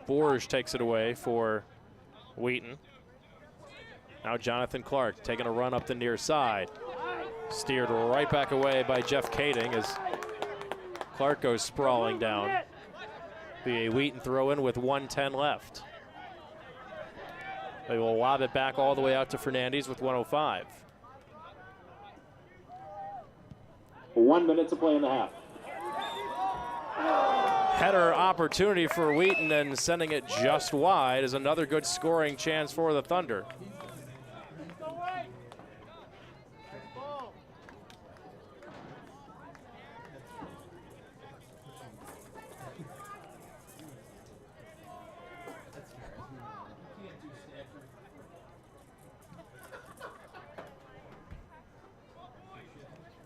Borge takes it away for Wheaton. Now Jonathan Clark taking a run up the near side. Steered right back away by Jeff Kading as Clark goes sprawling down. Be a Wheaton throw-in with 1:10 left. They will lob it back all the way out to Fernandez with 1:05. 1 minute to play in the half. Header opportunity for Wheaton, and sending it just wide is another good scoring chance for the Thunder.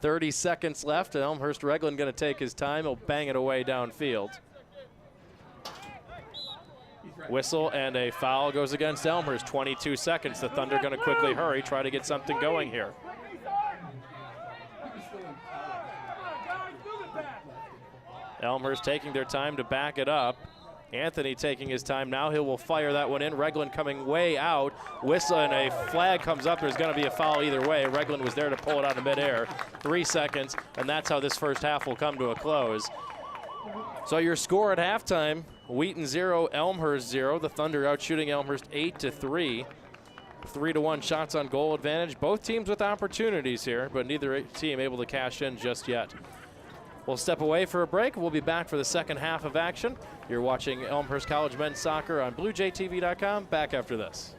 30 seconds left. Elmhurst Regland going to take his time. He'll bang it away downfield. Whistle and a foul goes against Elmhurst. 22 seconds. The Thunder going to quickly hurry, try to get something going here. Elmhurst taking their time to back it up. Anthony taking his time now. He will fire that one in. Regland coming way out. Whistle and a flag comes up. There's going to be a foul either way. Regland was there to pull it out of midair. 3 seconds, and that's how this first half will come to a close. So your score at halftime, Wheaton 0, Elmhurst 0. The Thunder out shooting Elmhurst 8-3. 3-1 shots on goal advantage. Both teams with opportunities here, but neither team able to cash in just yet. We'll step away for a break. We'll be back for the second half of action. You're watching Elmhurst College men's soccer on BlueJayTV.com. Back after this.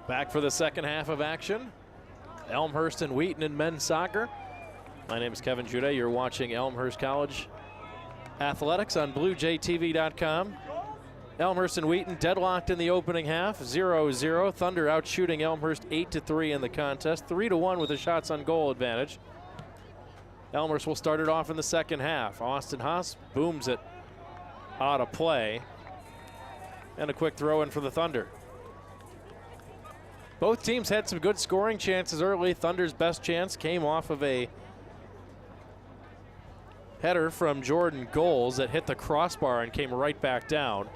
Back for the second half of action. Elmhurst and Wheaton in men's soccer. My name is Kevin Jude. You're watching Elmhurst College Athletics on BlueJTV.com. Elmhurst and Wheaton deadlocked in the opening half, 0-0. Thunder out shooting Elmhurst 8-3 in the contest, 3-1 with a shots on goal advantage. Elmhurst will start it off in the second half. Austin Haas booms it out of play. And a quick throw in for the Thunder. Both teams had some good scoring chances early. Thunder's best chance came off of a header from Jordan Goals that hit the crossbar and came right back down.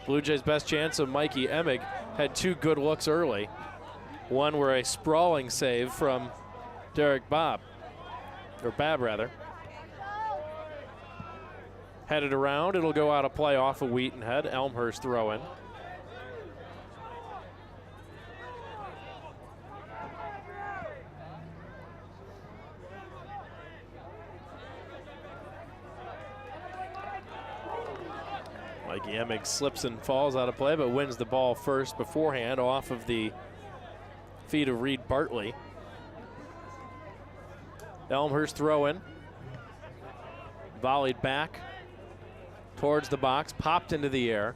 Blue Jays' best chance of Mikey Emig had two good looks early. One where a sprawling save from Derek Bab rather. Headed around, it'll go out of play off of Wheaton head. Elmhurst throw in. Mikey Emig slips and falls out of play, but wins the ball first beforehand off of the feet of Reed Bartley. Elmhurst throw in. Volleyed back towards the box, popped into the air.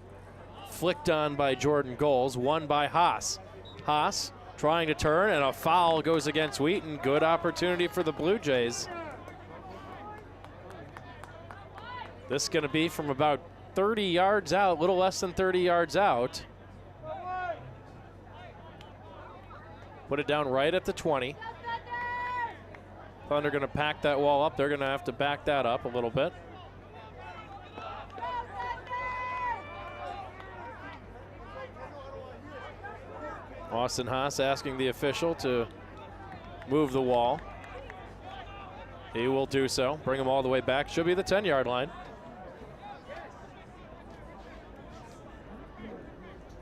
Flicked on by Jordan Goals, won by Haas. Haas trying to turn, and a foul goes against Wheaton. Good opportunity for the Blue Jays. This is going to be from about 30 yards out, a little less than 30 yards out. Put it down right at the 20. Thunder going to pack that wall up. They're going to have to back that up a little bit. Austin Haas asking the official to move the wall. He will do so. Bring him all the way back. Should be the 10-yard line.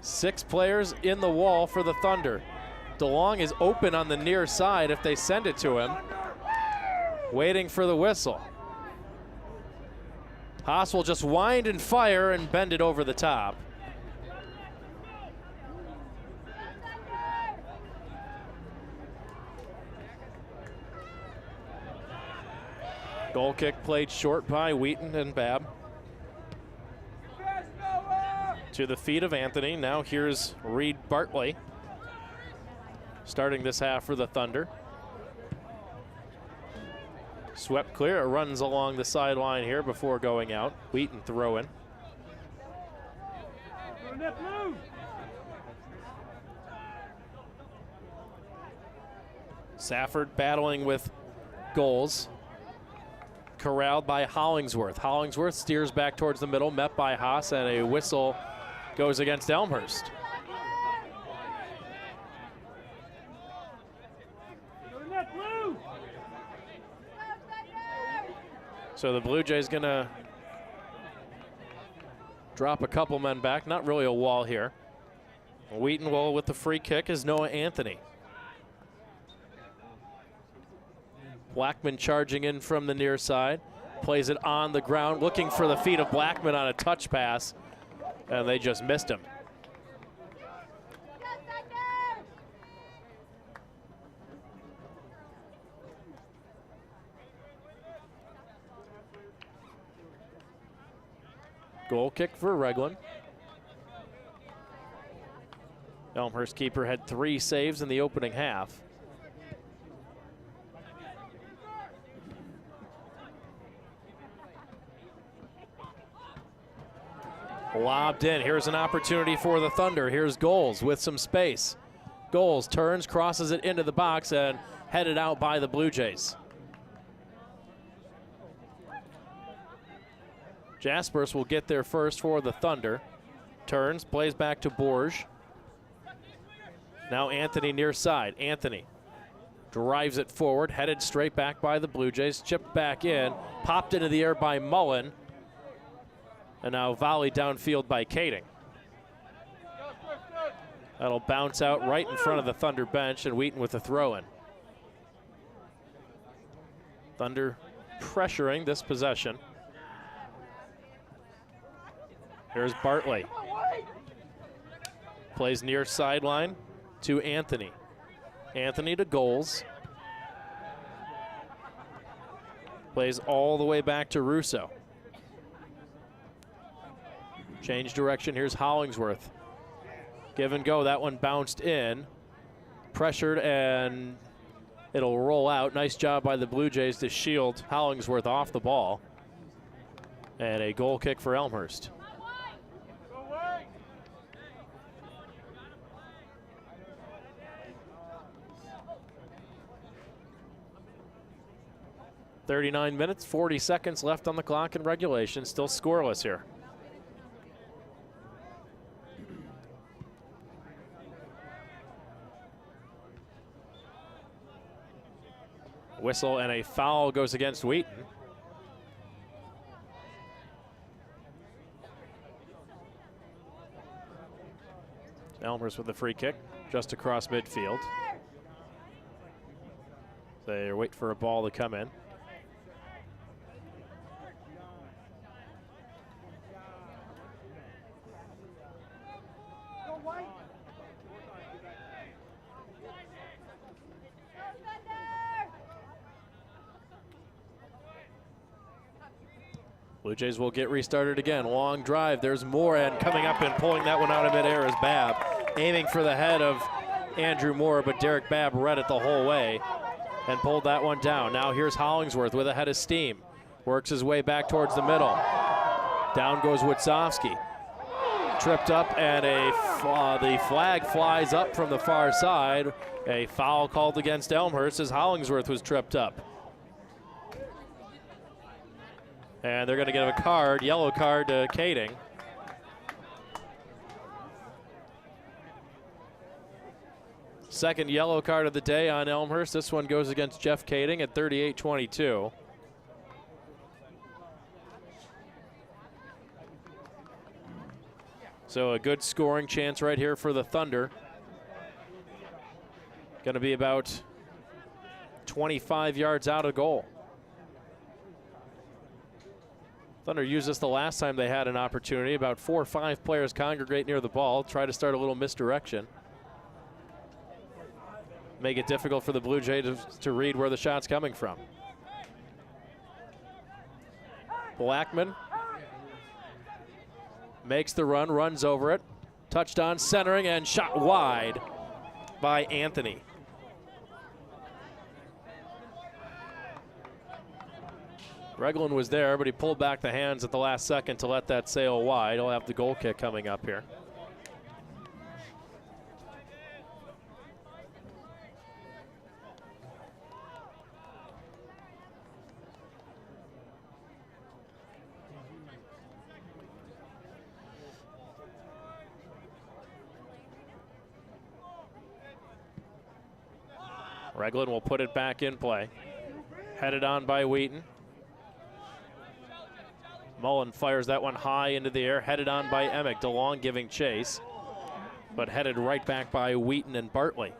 6 players in the wall for the Thunder. DeLong is open on the near side if they send it to him. Waiting for the whistle. Haas will just wind and fire and bend it over the top. Goal kick played short by Wheaton and Babb. To the feet of Anthony. Now here's Reed Bartley starting this half for the Thunder. Swept clear. It runs along the sideline here before going out. Wheaton throw in. Safford battling with Goals. Corralled by Hollingsworth. Hollingsworth steers back towards the middle, met by Haas, and a whistle goes against Elmhurst. So the Blue Jays gonna drop a couple men back. Not really a wall here. Wheaton will with the free kick is Noah Anthony. Blackman charging in from the near side. Plays it on the ground, looking for the feet of Blackman on a touch pass, and they just missed him. Goal kick for Reglan. Elmhurst keeper had 3 saves in the opening half. Lobbed in. Here's an opportunity for the Thunder. Here's Goals with some space. Goals turns, crosses it into the box, and headed out by the Blue Jays. Jaspers will get there first for the Thunder. Turns, plays back to Borge. Now Anthony near side. Anthony drives it forward, headed straight back by the Blue Jays. Chipped back in, popped into the air by Mullen. And now volleyed downfield by Kading. That'll bounce out right in front of the Thunder bench, and Wheaton with a throw-in. Thunder pressuring this possession. Here's Bartley. Plays near sideline to Anthony. Anthony to goals. Plays all the way back to Russo. Change direction, here's Hollingsworth. Give and go, that one bounced in. Pressured, and it'll roll out. Nice job by the Blue Jays to shield Hollingsworth off the ball. And a goal kick for Elmhurst. .39 minutes, 40 seconds left on the clock in regulation. Still scoreless here. Whistle and a foul goes against Wheaton. Elmhurst with the free kick just across midfield. They wait for a ball to come in. Blue Jays will get restarted again. Long drive, there's Moore, and coming up and pulling that one out of midair is Babb. Aiming for the head of Andrew Moore, but Derek Babb read it the whole way and pulled that one down. Now here's Hollingsworth with a head of steam. Works his way back towards the middle. Down goes Witzowski. Tripped up, and the flag flies up from the far side. A foul called against Elmhurst as Hollingsworth was tripped up. And they're going to give a card, yellow card to Kading. Second yellow card of the day on Elmhurst. This one goes against Jeff Kading at 38-22. So a good scoring chance right here for the Thunder. Going to be about 25 yards out of goal. Thunder used this the last time they had an opportunity. About 4 or 5 players congregate near the ball, try to start a little misdirection. Make it difficult for the Blue Jays to read where the shot's coming from. Blackman makes the run, runs over it. Touched on, centering, and shot wide by Anthony. Reglin was there, but he pulled back the hands at the last second to let that sail wide. He'll have the goal kick coming up here. Reglin will put it back in play. Headed on by Wheaton. Mullen fires that one high into the air, headed on by Emick. DeLong giving chase, but headed right back by Wheaton and Bartley.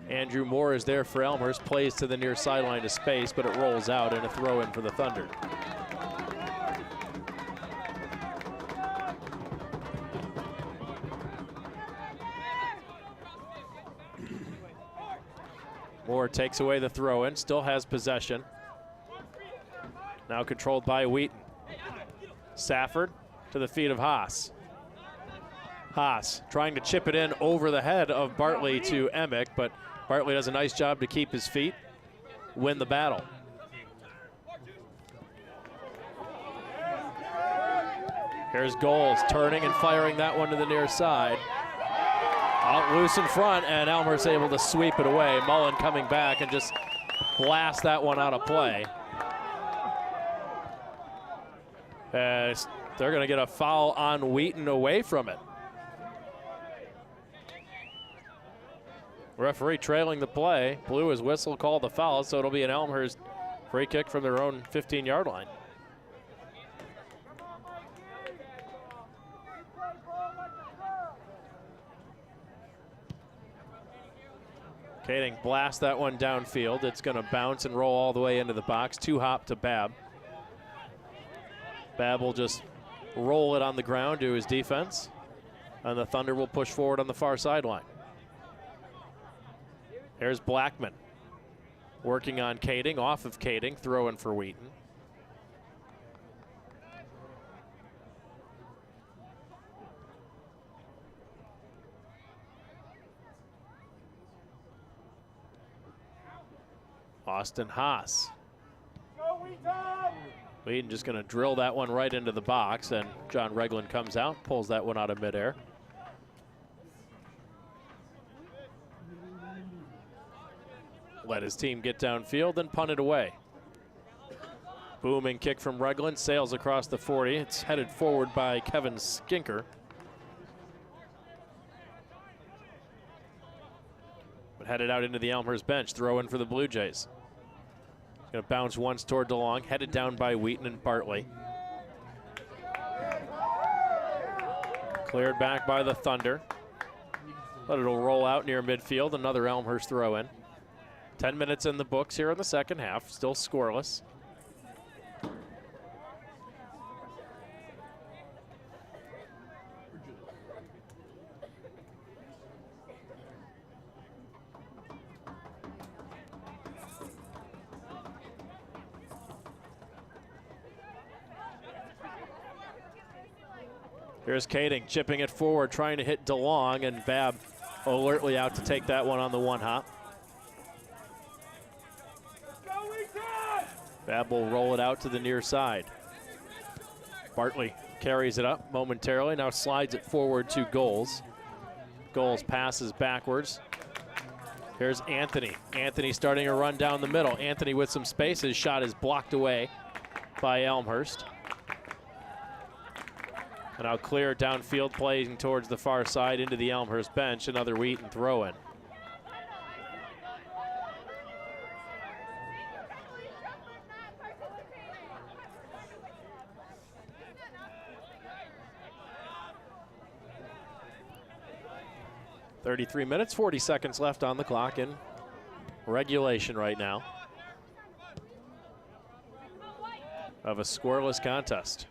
Andrew Moore is there for Elmhurst, plays to the near sideline to space, but it rolls out and a throw in for the Thunder. Moore takes away the throw in, still has possession. Now controlled by Wheaton. Safford to the feet of Haas. Haas trying to chip it in over the head of Bartley to Emick, but Bartley does a nice job to keep his feet, win the battle. Here's Goals turning and firing that one to the near side. Out loose in front, and Elmhurst able to sweep it away. Mullen coming back and just blast that one out of play. They're going to get a foul on Wheaton away from it. Referee trailing the play. Blew his whistle, called the foul, so it'll be an Elmhurst free kick from their own 15-yard line. Kading blasts that one downfield. It's going to bounce and roll all the way into the box. 2-hop to Babb. Babb will just roll it on the ground to his defense, and the Thunder will push forward on the far sideline. There's Blackman working on Kading, off of Kading, throwing for Wheaton. Austin Haas. Wheaton just going to drill that one right into the box, and John Regland comes out, pulls that one out of midair. Let his team get downfield and punt it away. Booming kick from Regland, sails across the 40. It's headed forward by Kevin Skinker. But headed out into the Elmhurst bench, throw in for the Blue Jays. Going to bounce once toward DeLong, headed down by Wheaton and Bartley. Cleared back by the Thunder. But it'll roll out near midfield, another Elmhurst throw in. 10 minutes in the books here in the second half, still scoreless. Here's Kading chipping it forward, trying to hit DeLong, and Babb alertly out to take that one on the one hop. Babb will roll it out to the near side. Bartley carries it up momentarily, now slides it forward to Goals. Goals passes backwards. Here's Anthony. Anthony starting a run down the middle. Anthony with some space. His shot is blocked away by Elmhurst. And now clear downfield, playing towards the far side into the Elmhurst bench. Another Wheaton throw in. .33 minutes, 40 seconds left on the clock in regulation right now of a scoreless contest.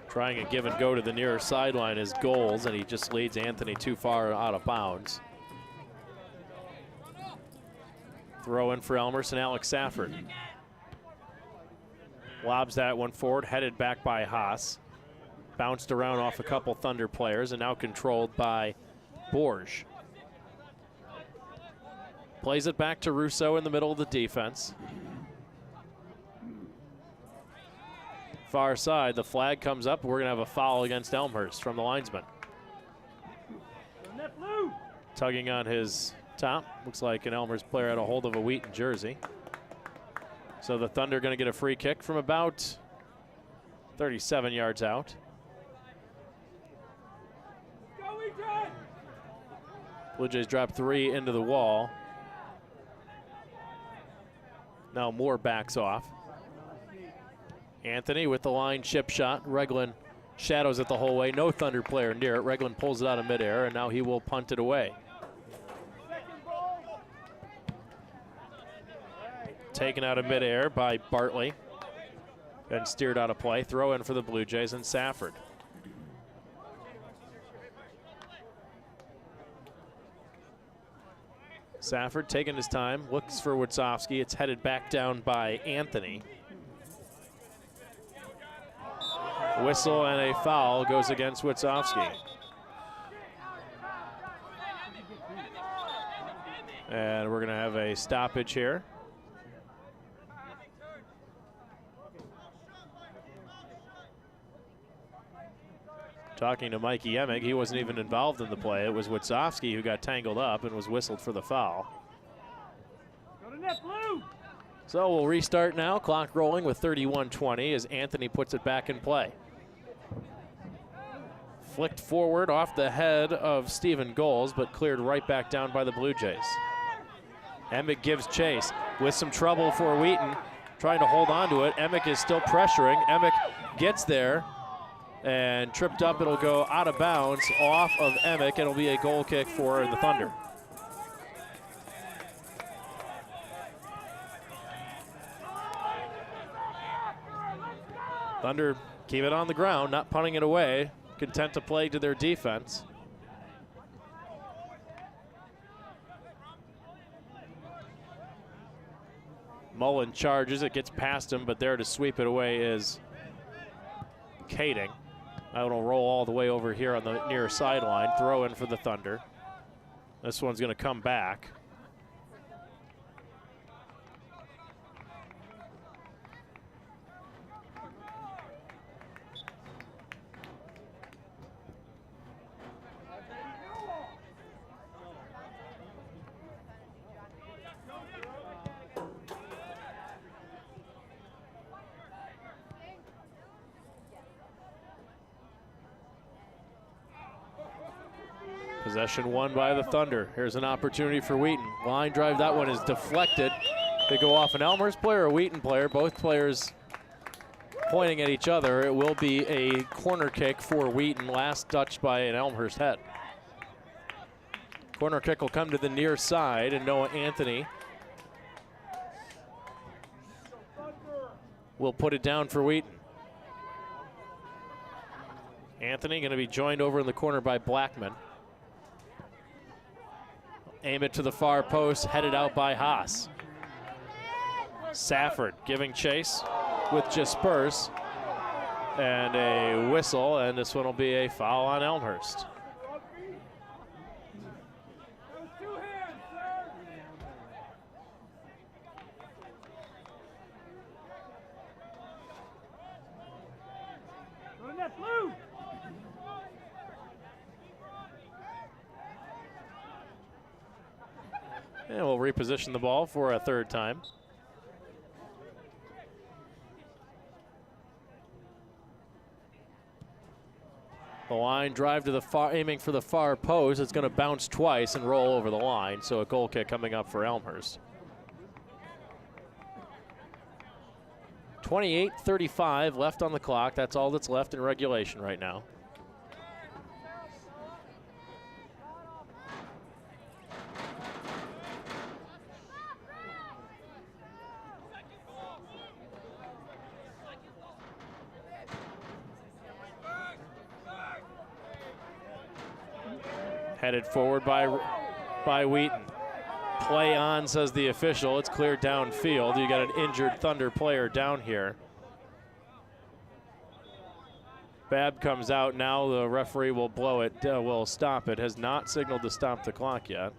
Trying a give and go to the nearer sideline is Goals, and he just leads Anthony too far out of bounds. Throw in for Elmhurst and Alex Safford. Lobs that one forward, headed back by Haas. Bounced around off a couple Thunder players and now controlled by Borge. Plays it back to Rousseau in the middle of the defense. Far side, the flag comes up. We're going to have a foul against Elmhurst from the linesman. Tugging on his top. Looks like an Elmhurst player had a hold of a Wheaton jersey. So the Thunder going to get a free kick from about 37 yards out. Blue Jays drop 3 into the wall. Now Moore backs off. Anthony with the line chip shot. Regland shadows it the whole way. No Thunder player near it. Regland pulls it out of midair, and now he will punt it away. Taken out of midair by Bartley and steered out of play. Throw in for the Blue Jays and Safford. Safford taking his time, looks for Witzowski. It's headed back down by Anthony. Whistle and a foul goes against Witzowski. And we're going to have a stoppage here. Talking to Mikey Emig, he wasn't even involved in the play. It was Witzowski who got tangled up and was whistled for the foul. Go to net, Blue. So we'll restart now. Clock rolling with 31:20 as Anthony puts it back in play. Flicked forward off the head of Stephen Goals, but cleared right back down by the Blue Jays. Emig gives chase. with some trouble for Wheaton, trying to hold on to it. Emick is still pressuring. Emick gets there and tripped up. It'll go out of bounds off of Emick. It'll be a goal kick for the Thunder. Thunder keep it on the ground, not punting it away, content to play to their defense. Mullen charges, it gets past him, but there to sweep it away is Kading. That'll roll all the way over here on the near sideline, throw in for the Thunder. This one's gonna come back. Possession won by the Thunder. Here's an opportunity for Wheaton. Line drive, that one is deflected. They go off an Elmhurst player or a Wheaton player. Both players pointing at each other. It will be a corner kick for Wheaton, last touched by an Elmhurst head. Corner kick will come to the near side, and Noah Anthony will put it down for Wheaton. Anthony going to be joined over in the corner by Blackman. Aim it to the far post, headed out by Haas. Safford giving chase with Jaspers. And a whistle, and this one will be a foul on Elmhurst. And we'll reposition the ball for a third time. The line drive to the far, aiming for the far post. It's going to bounce twice and roll over the line, so a goal kick coming up for Elmhurst. 28:35 left on the clock. That's all that's left in regulation right now. Headed forward by Wheaton. Play on, says the official. It's cleared downfield. You got an injured Thunder player down here. Babb comes out now. The referee will blow it, will stop it. Has not signaled to stop the clock yet.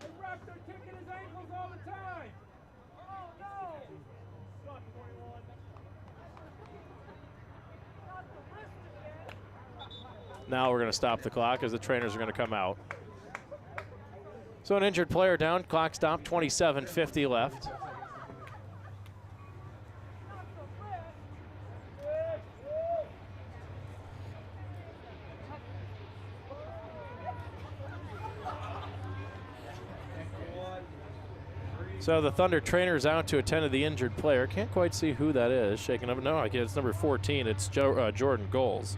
Now we're going to stop the clock as the trainers are going to come out. So an injured player down, clock stopped, 27:50 left. So the Thunder trainer's out to attend to the injured player. Can't quite see who that is, shaking up. No, it's number 14, it's Jordan Goals.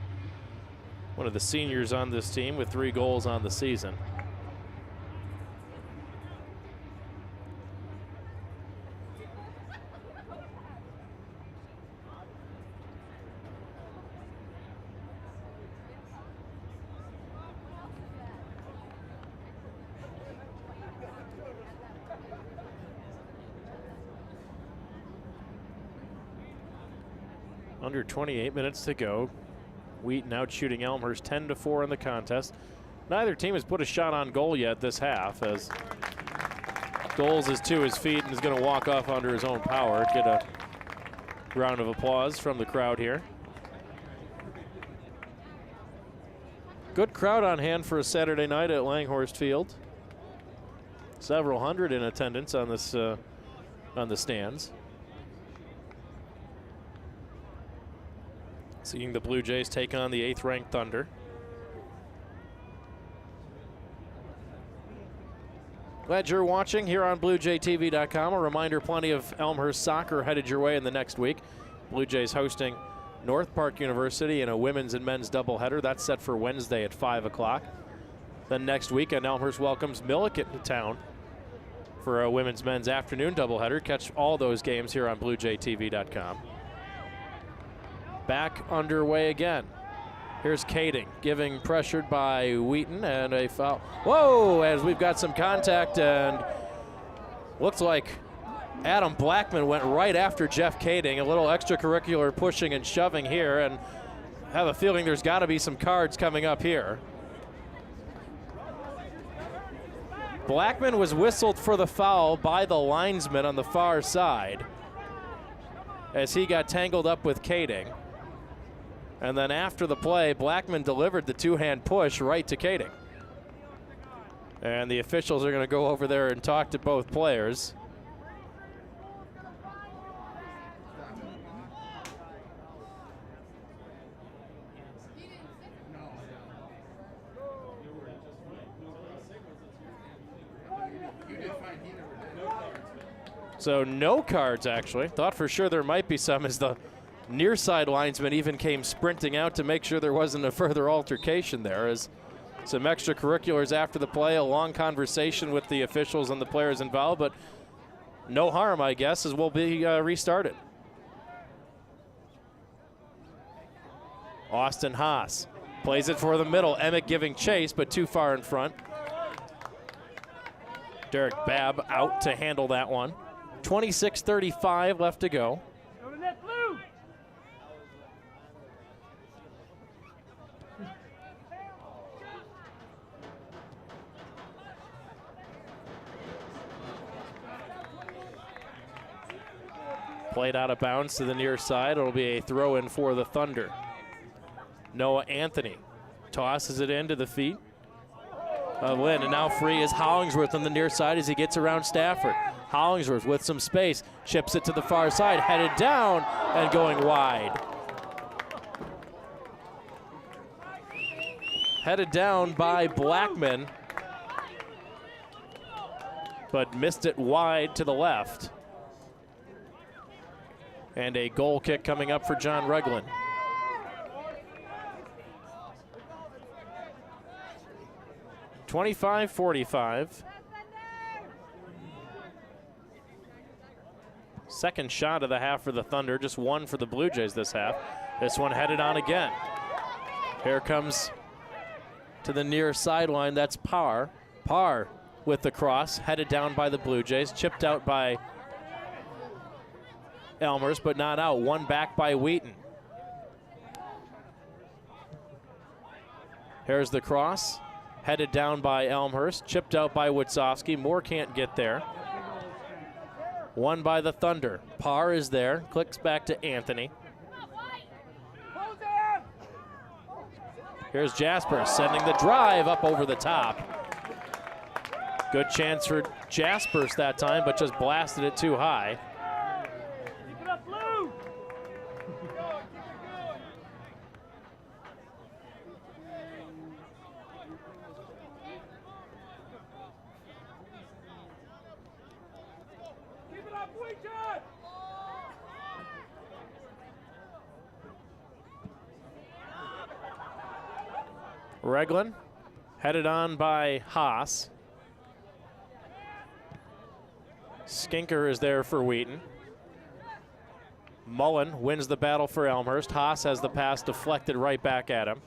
One of the seniors on this team with 3 goals on the season. Under 28 minutes to go. Wheaton out shooting Elmhurst 10-4 in the contest. Neither team has put a shot on goal yet this half, as Goals is to his feet and is going to walk off under his own power. Get a round of applause from the crowd here. Good crowd on hand for a Saturday night at Langhorst Field. Several hundred in attendance on this on the stands. Seeing the Blue Jays take on the 8th-ranked Thunder. Glad you're watching here on BlueJayTV.com. A reminder, plenty of Elmhurst soccer headed your way in the next week. Blue Jays hosting North Park University in a women's and men's doubleheader. That's set for Wednesday at 5 o'clock. Then next weekend, Elmhurst welcomes Milliken to town for a women's men's afternoon doubleheader. Catch all those games here on BlueJayTV.com. Back underway again. Here's Kading giving pressured by Wheaton and a foul. Whoa, as we've got some contact and looks like Adam Blackman went right after Jeff Kading. A little extracurricular pushing and shoving here, and I have a feeling there's got to be some cards coming up here. Blackman was whistled for the foul by the linesman on the far side as he got tangled up with Kading. And then after the play, Blackman delivered the two-hand push right to Kading. And the officials are going to go over there and talk to both players. So no cards, actually. Thought for sure there might be some as the near side linesman even came sprinting out to make sure there wasn't a further altercation there. As some extracurriculars after the play, a long conversation with the officials and the players involved, but no harm, I guess, as we'll be restarted. Austin Haas plays it for the middle. Emick giving chase, but too far in front. Derek Babb out to handle that one. 26:35 left to go. Go to net, Blue. Played out of bounds to the near side. It'll be a throw-in for the Thunder. Noah Anthony tosses it into the feet of Lynn, and now free is Hollingsworth on the near side as he gets around Stafford. Hollingsworth with some space, chips it to the far side, headed down and going wide. Headed down by Blackman, but missed it wide to the left. And a goal kick coming up for John Reglin. (25-45). Second shot of the half for the Thunder, just one for the Blue Jays this half. This one headed on again. Here comes to the near sideline, that's Parr. Parr with the cross, headed down by the Blue Jays, chipped out by Elmhurst, but not out. One back by Wheaton. Here's the cross, headed down by Elmhurst, chipped out by Witzowski. Moore can't get there. One by the Thunder. Parr is there, clicks back to Anthony. Here's Jasper sending the drive up over the top. Good chance for Jaspers that time, but just blasted it too high. Keep it up, Blue. Keep it up, Wheaton. Reglin headed on by Haas. Skinker is there for Wheaton. Mullen wins the battle for Elmhurst. Haas has the pass deflected right back at him.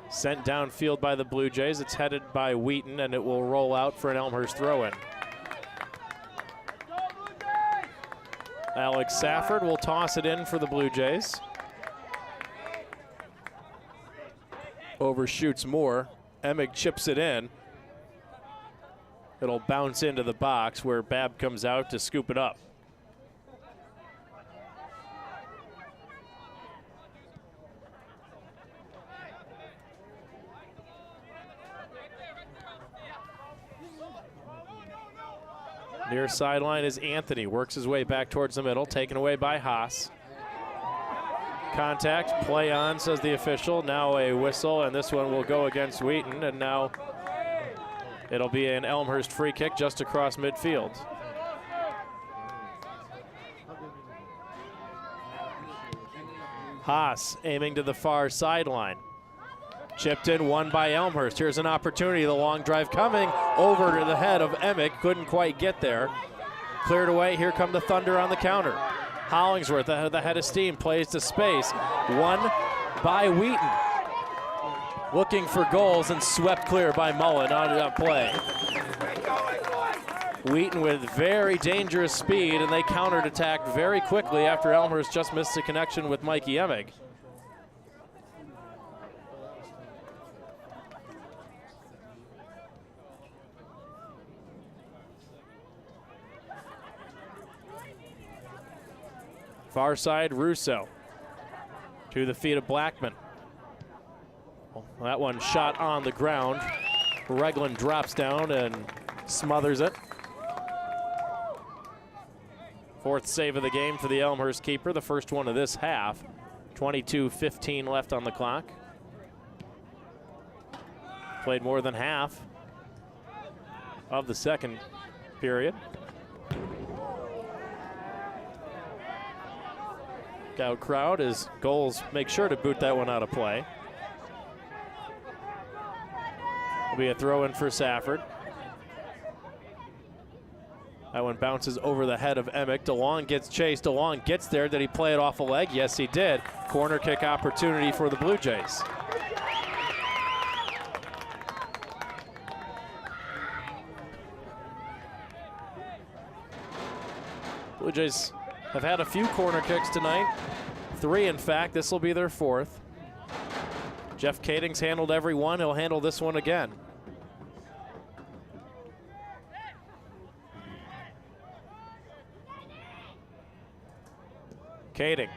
Sent downfield by the Blue Jays. It's headed by Wheaton, and it will roll out for an Elmhurst throw-in. Alex Safford will toss it in for the Blue Jays. Overshoots Moore. Emick chips it in. It'll bounce into the box where Babb comes out to scoop it up. Near sideline is Anthony. Works his way back towards the middle. Taken away by Haas. Contact, play on, says the official. Now a whistle, and this one will go against Wheaton. And now It'll be an Elmhurst free kick just across midfield. Haas aiming to the far sideline. Chipped in, won by Elmhurst. Here's an opportunity, the long drive coming over to the head of Emick. Couldn't quite get there. Cleared away, here come the Thunder on the counter. Hollingsworth, the head of steam, plays to space. Won by Wheaton. Looking for goals and swept clear by Mullen on that play. Wheaton with very dangerous speed, and they countered attacked very quickly after Elmhurst just missed a connection with Mikey Emick. Far side, Russo. To the feet of Blackman. Well, that one shot on the ground. Regland drops down and smothers it. Fourth save of the game for the Elmhurst keeper, the first one of this half. 22:15 left on the clock. Played more than half of the second period. Out crowd as goals make sure to boot that one out of play. Will be a throw in for Safford. That one bounces over the head of Emick. DeLong gets chased. DeLong gets there. Did he play it off a leg? Yes, he did. Corner kick opportunity for the Blue Jays. Blue Jays have had a few corner kicks tonight. 3, in fact. This will be their 4th. Jeff Kading's handled every one. He'll handle this one again. Kading.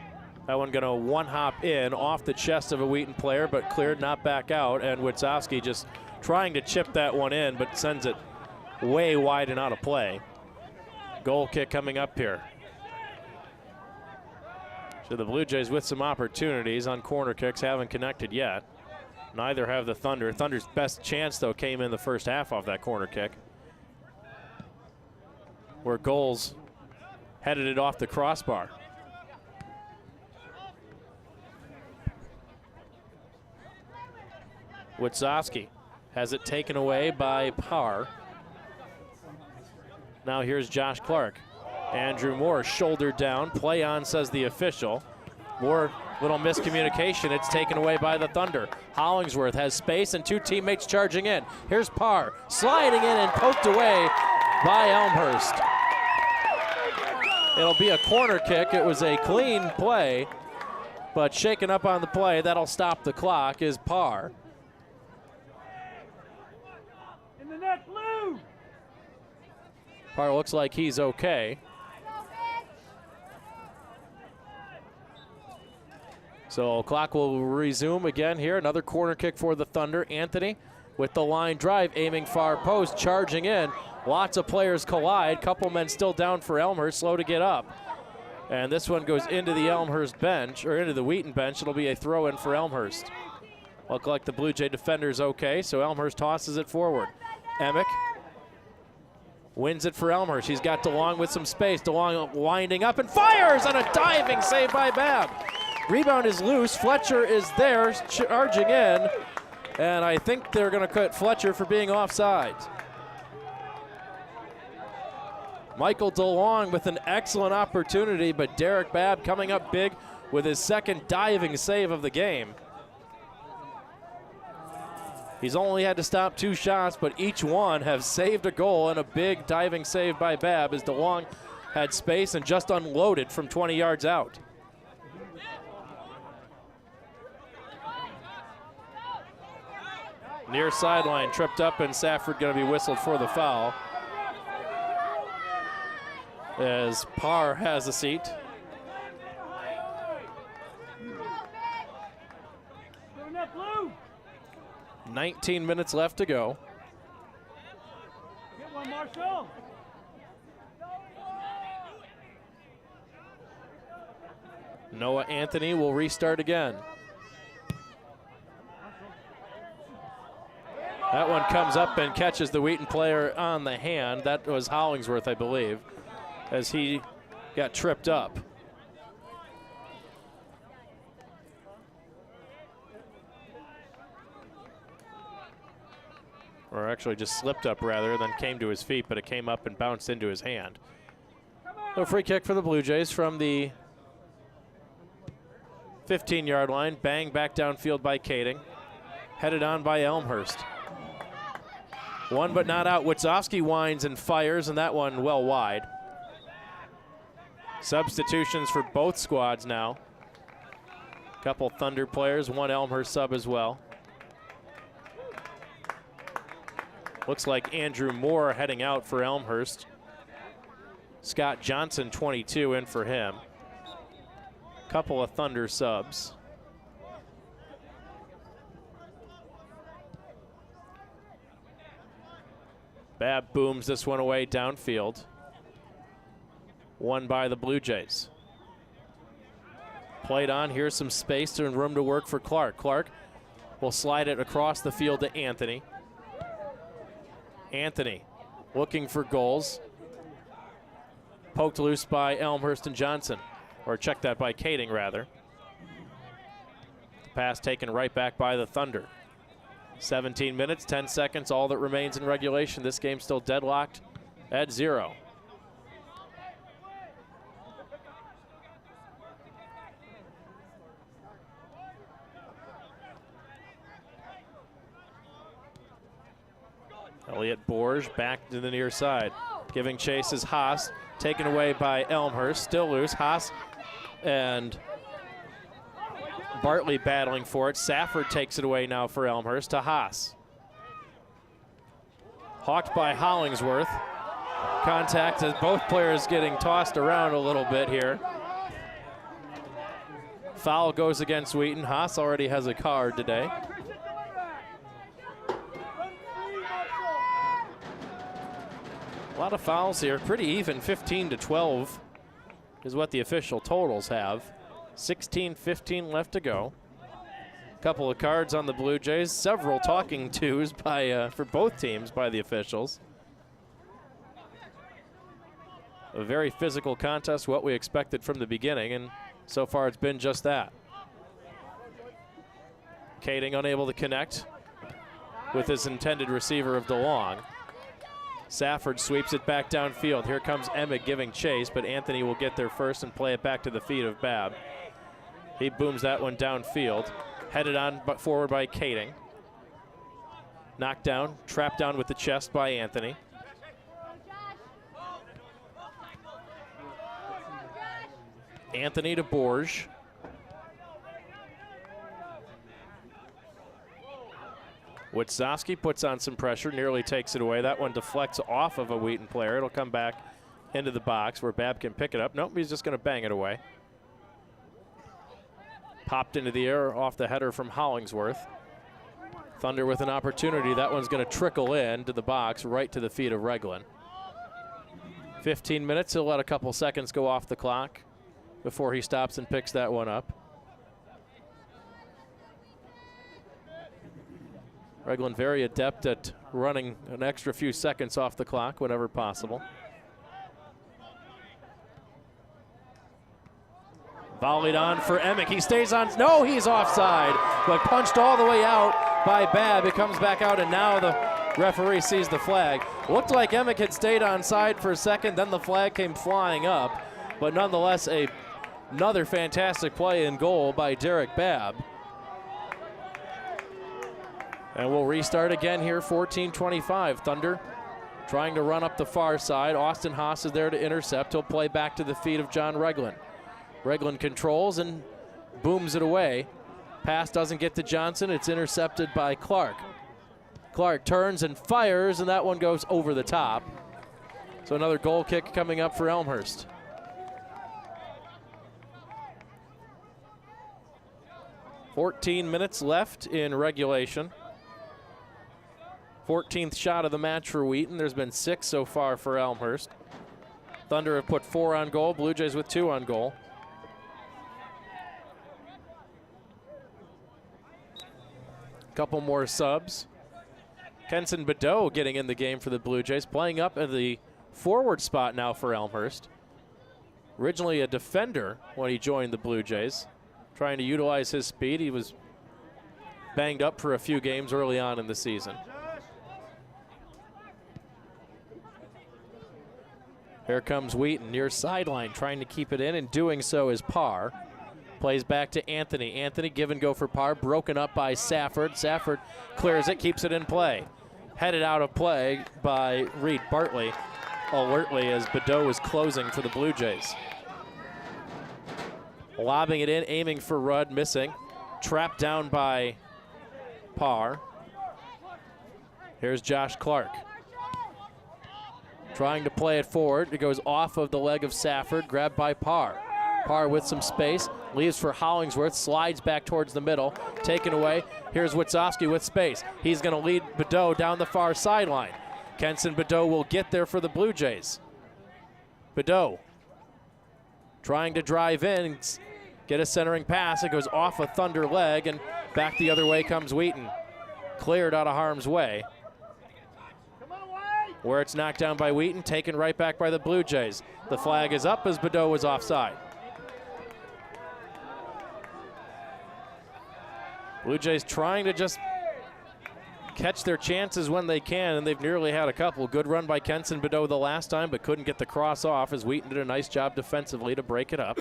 That one going to one-hop in off the chest of a Wheaton player, but cleared, not back out. And Witzowski just trying to chip that one in, but sends it way wide and out of play. Goal kick coming up here. So the Blue Jays with some opportunities on corner kicks, haven't connected yet. Neither have the Thunder. Thunder's best chance, though, came in the first half off that corner kick, where Goals headed it off the crossbar. Witzowski has it taken away by Parr. Now here's Josh Clark. Andrew Moore shouldered down. Play on, says the official. More little miscommunication. It's taken away by the Thunder. Hollingsworth has space and 2 teammates charging in. Here's Parr sliding in and poked away by Elmhurst. It'll be a corner kick. It was a clean play, but shaken up on the play. That'll stop the clock is Parr. In the net, blue! Parr looks like he's okay. So clock will resume again here. Another corner kick for the Thunder. Anthony with the line drive, aiming far post, charging in. Lots of players collide. Couple men still down for Elmhurst, slow to get up. And this one goes into the Elmhurst bench, or into the Wheaton bench. It'll be a throw in for Elmhurst. Look like the Blue Jay defender's okay, so Elmhurst tosses it forward. Emick wins it for Elmhurst. He's got DeLong with some space. DeLong winding up and fires on a diving save by Babb. Rebound is loose. Fletcher is there, charging in. And I think they're going to cut Fletcher for being offside. Michael DeLong with an excellent opportunity, but Derek Babb coming up big with his second diving save of the game. He's only had to stop 2 shots, but each one have saved a goal, and a big diving save by Babb as DeLong had space and just unloaded from 20 yards out. Near sideline, tripped up, and Safford going to be whistled for the foul, as Parr has a seat. 19 minutes left to go. Get one, Marshall. Noah Anthony will restart again. That one comes up and catches the Wheaton player on the hand. That was Hollingsworth, I believe, as he got tripped up. Or actually just slipped up rather than came to his feet, but it came up and bounced into his hand. So free kick for the Blue Jays from the 15-yard line. Bang back downfield by Kading. Headed on by Elmhurst. One but not out. Witzowski winds and fires, and that one well wide. Substitutions for both squads now. Couple Thunder players, one Elmhurst sub as well. Looks like Andrew Moore heading out for Elmhurst. Scott Johnson, 22, in for him. Couple of Thunder subs. Babb booms this one away downfield. Won by the Blue Jays. Played on, here's some space and room to work for Clark. Clark will slide it across the field to Anthony. Anthony looking for goals. Poked loose by Elmhurst and Johnson, or checked that by Kading rather. The pass taken right back by the Thunder. 17 minutes, 10 seconds, all that remains in regulation. This game still deadlocked at 0. Elliot Borge back to the near side. Giving chase is Haas, taken away by Elmhurst, still loose. Haas and Bartley battling for it. Safford takes it away now for Elmhurst to Haas. Hawked by Hollingsworth. Contact as both players getting tossed around a little bit here. Foul goes against Wheaton. Haas already has a card today. A lot of fouls here, pretty even. 15-12 is what the official totals have. 16-15 left to go. Couple of cards on the Blue Jays, several talking tos by for both teams by the officials. A very physical contest, what we expected from the beginning, and so far it's been just that. Kading unable to connect with his intended receiver of DeLong. Safford sweeps it back downfield. Here comes Emmett giving chase, but Anthony will get there first and play it back to the feet of Babb. He booms that one downfield. Headed on but forward by Kading. Knocked down, trapped down with the chest by Anthony. Anthony to Borge. Witzowski puts on some pressure, nearly takes it away. That one deflects off of a Wheaton player. It'll come back into the box where Babb can pick it up. Nope, he's just going to bang it away. Popped into the air off the header from Hollingsworth. Thunder with an opportunity. That one's going to trickle in to the box right to the feet of Reglan. 15 minutes. He'll let a couple seconds go off the clock before he stops and picks that one up. Reglan very adept at running an extra few seconds off the clock whenever possible. Volleyed on for Emick. He stays on. No, he's offside, but punched all the way out by Babb. It comes back out, and now the referee sees the flag. Looked like Emick had stayed onside for a second, then the flag came flying up, but nonetheless another fantastic play in goal by Derek Babb. And we'll restart again here, 14-25. Thunder trying to run up the far side. Austin Haas is there to intercept. He'll play back to the feet of John Reglan. Reglan controls and booms it away. Pass doesn't get to Johnson. It's intercepted by Clark. Clark turns and fires, and that one goes over the top. So another goal kick coming up for Elmhurst. .14 minutes left in regulation. 14th shot of the match for Wheaton. There's been 6 so far for Elmhurst. Thunder have put 4 on goal. Blue Jays with 2 on goal. Couple more subs. Kenson Badeau getting in the game for the Blue Jays, playing up in the forward spot now for Elmhurst. Originally a defender when he joined the Blue Jays, trying to utilize his speed. He was banged up for a few games early on in the season. Here comes Wheaton near sideline, trying to keep it in, and doing so is Parr. Plays back to Anthony. Anthony give and go for Parr, broken up by Safford. Safford clears it, keeps it in play. Headed out of play by Reed Bartley, alertly as Badeau is closing for the Blue Jays. Lobbing it in, aiming for Rudd, missing. Trapped down by Parr. Here's Josh Clark. Trying to play it forward. It goes off of the leg of Safford, grabbed by Parr. Parr with some space, leaves for Hollingsworth, slides back towards the middle, taken away. Here's Witzowski with space. He's going to lead Badeau down the far sideline. Kenson Badeau will get there for the Blue Jays. Badeau trying to drive in, get a centering pass. It goes off a Thunder leg, and back the other way comes Wheaton. Cleared out of harm's way. Where it's knocked down by Wheaton, taken right back by the Blue Jays. The flag is up as Badeau was offside. Blue Jays trying to just catch their chances when they can, and they've nearly had a couple. Good run by Kenson Badeau the last time, but couldn't get the cross off as Wheaton did a nice job defensively to break it up.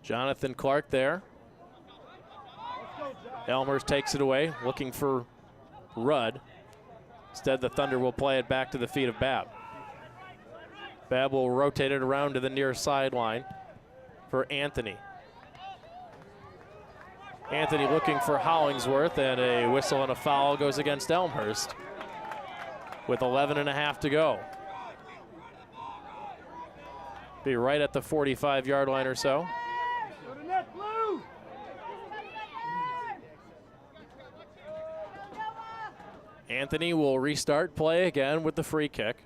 Jonathan Clark there. Elmhurst takes it away, looking for Rudd. Instead, the Thunder will play it back to the feet of Babb. Babb will rotate it around to the near sideline for Anthony. Anthony looking for Hollingsworth, and a whistle and a foul goes against Elmhurst with 11.5 to go. Be right at the 45-yard line or so. Anthony will restart play again with the free kick.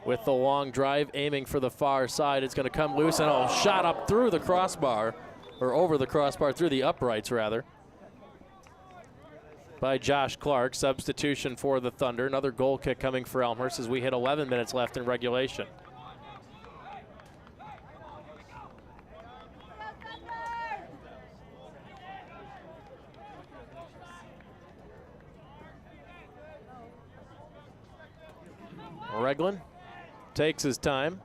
With the long drive, aiming for the far side. It's going to come loose, and a shot up through the crossbar, or over the crossbar, through the uprights, rather, by Josh Clark. Substitution for the Thunder. Another goal kick coming for Elmhurst as we hit 11 minutes left in regulation. Reglan takes his time.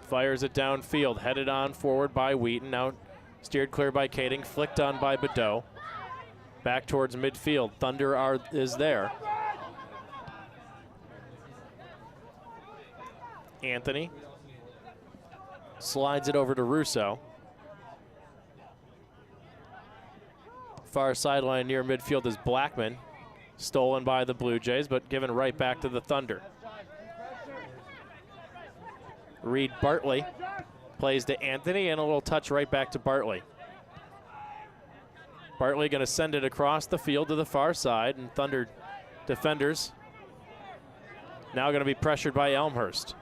Fires it downfield, headed on forward by Wheaton. Now steered clear by Kading, flicked on by Badeau. Back towards midfield. Thunder is there. Anthony slides it over to Russo. Far sideline near midfield is Blackman. Stolen by the Blue Jays, but given right back to the Thunder. Reed Bartley plays to Anthony, and a little touch right back to Bartley. Bartley going to send it across the field to the far side, and Thunder defenders now going to be pressured by Elmhurst.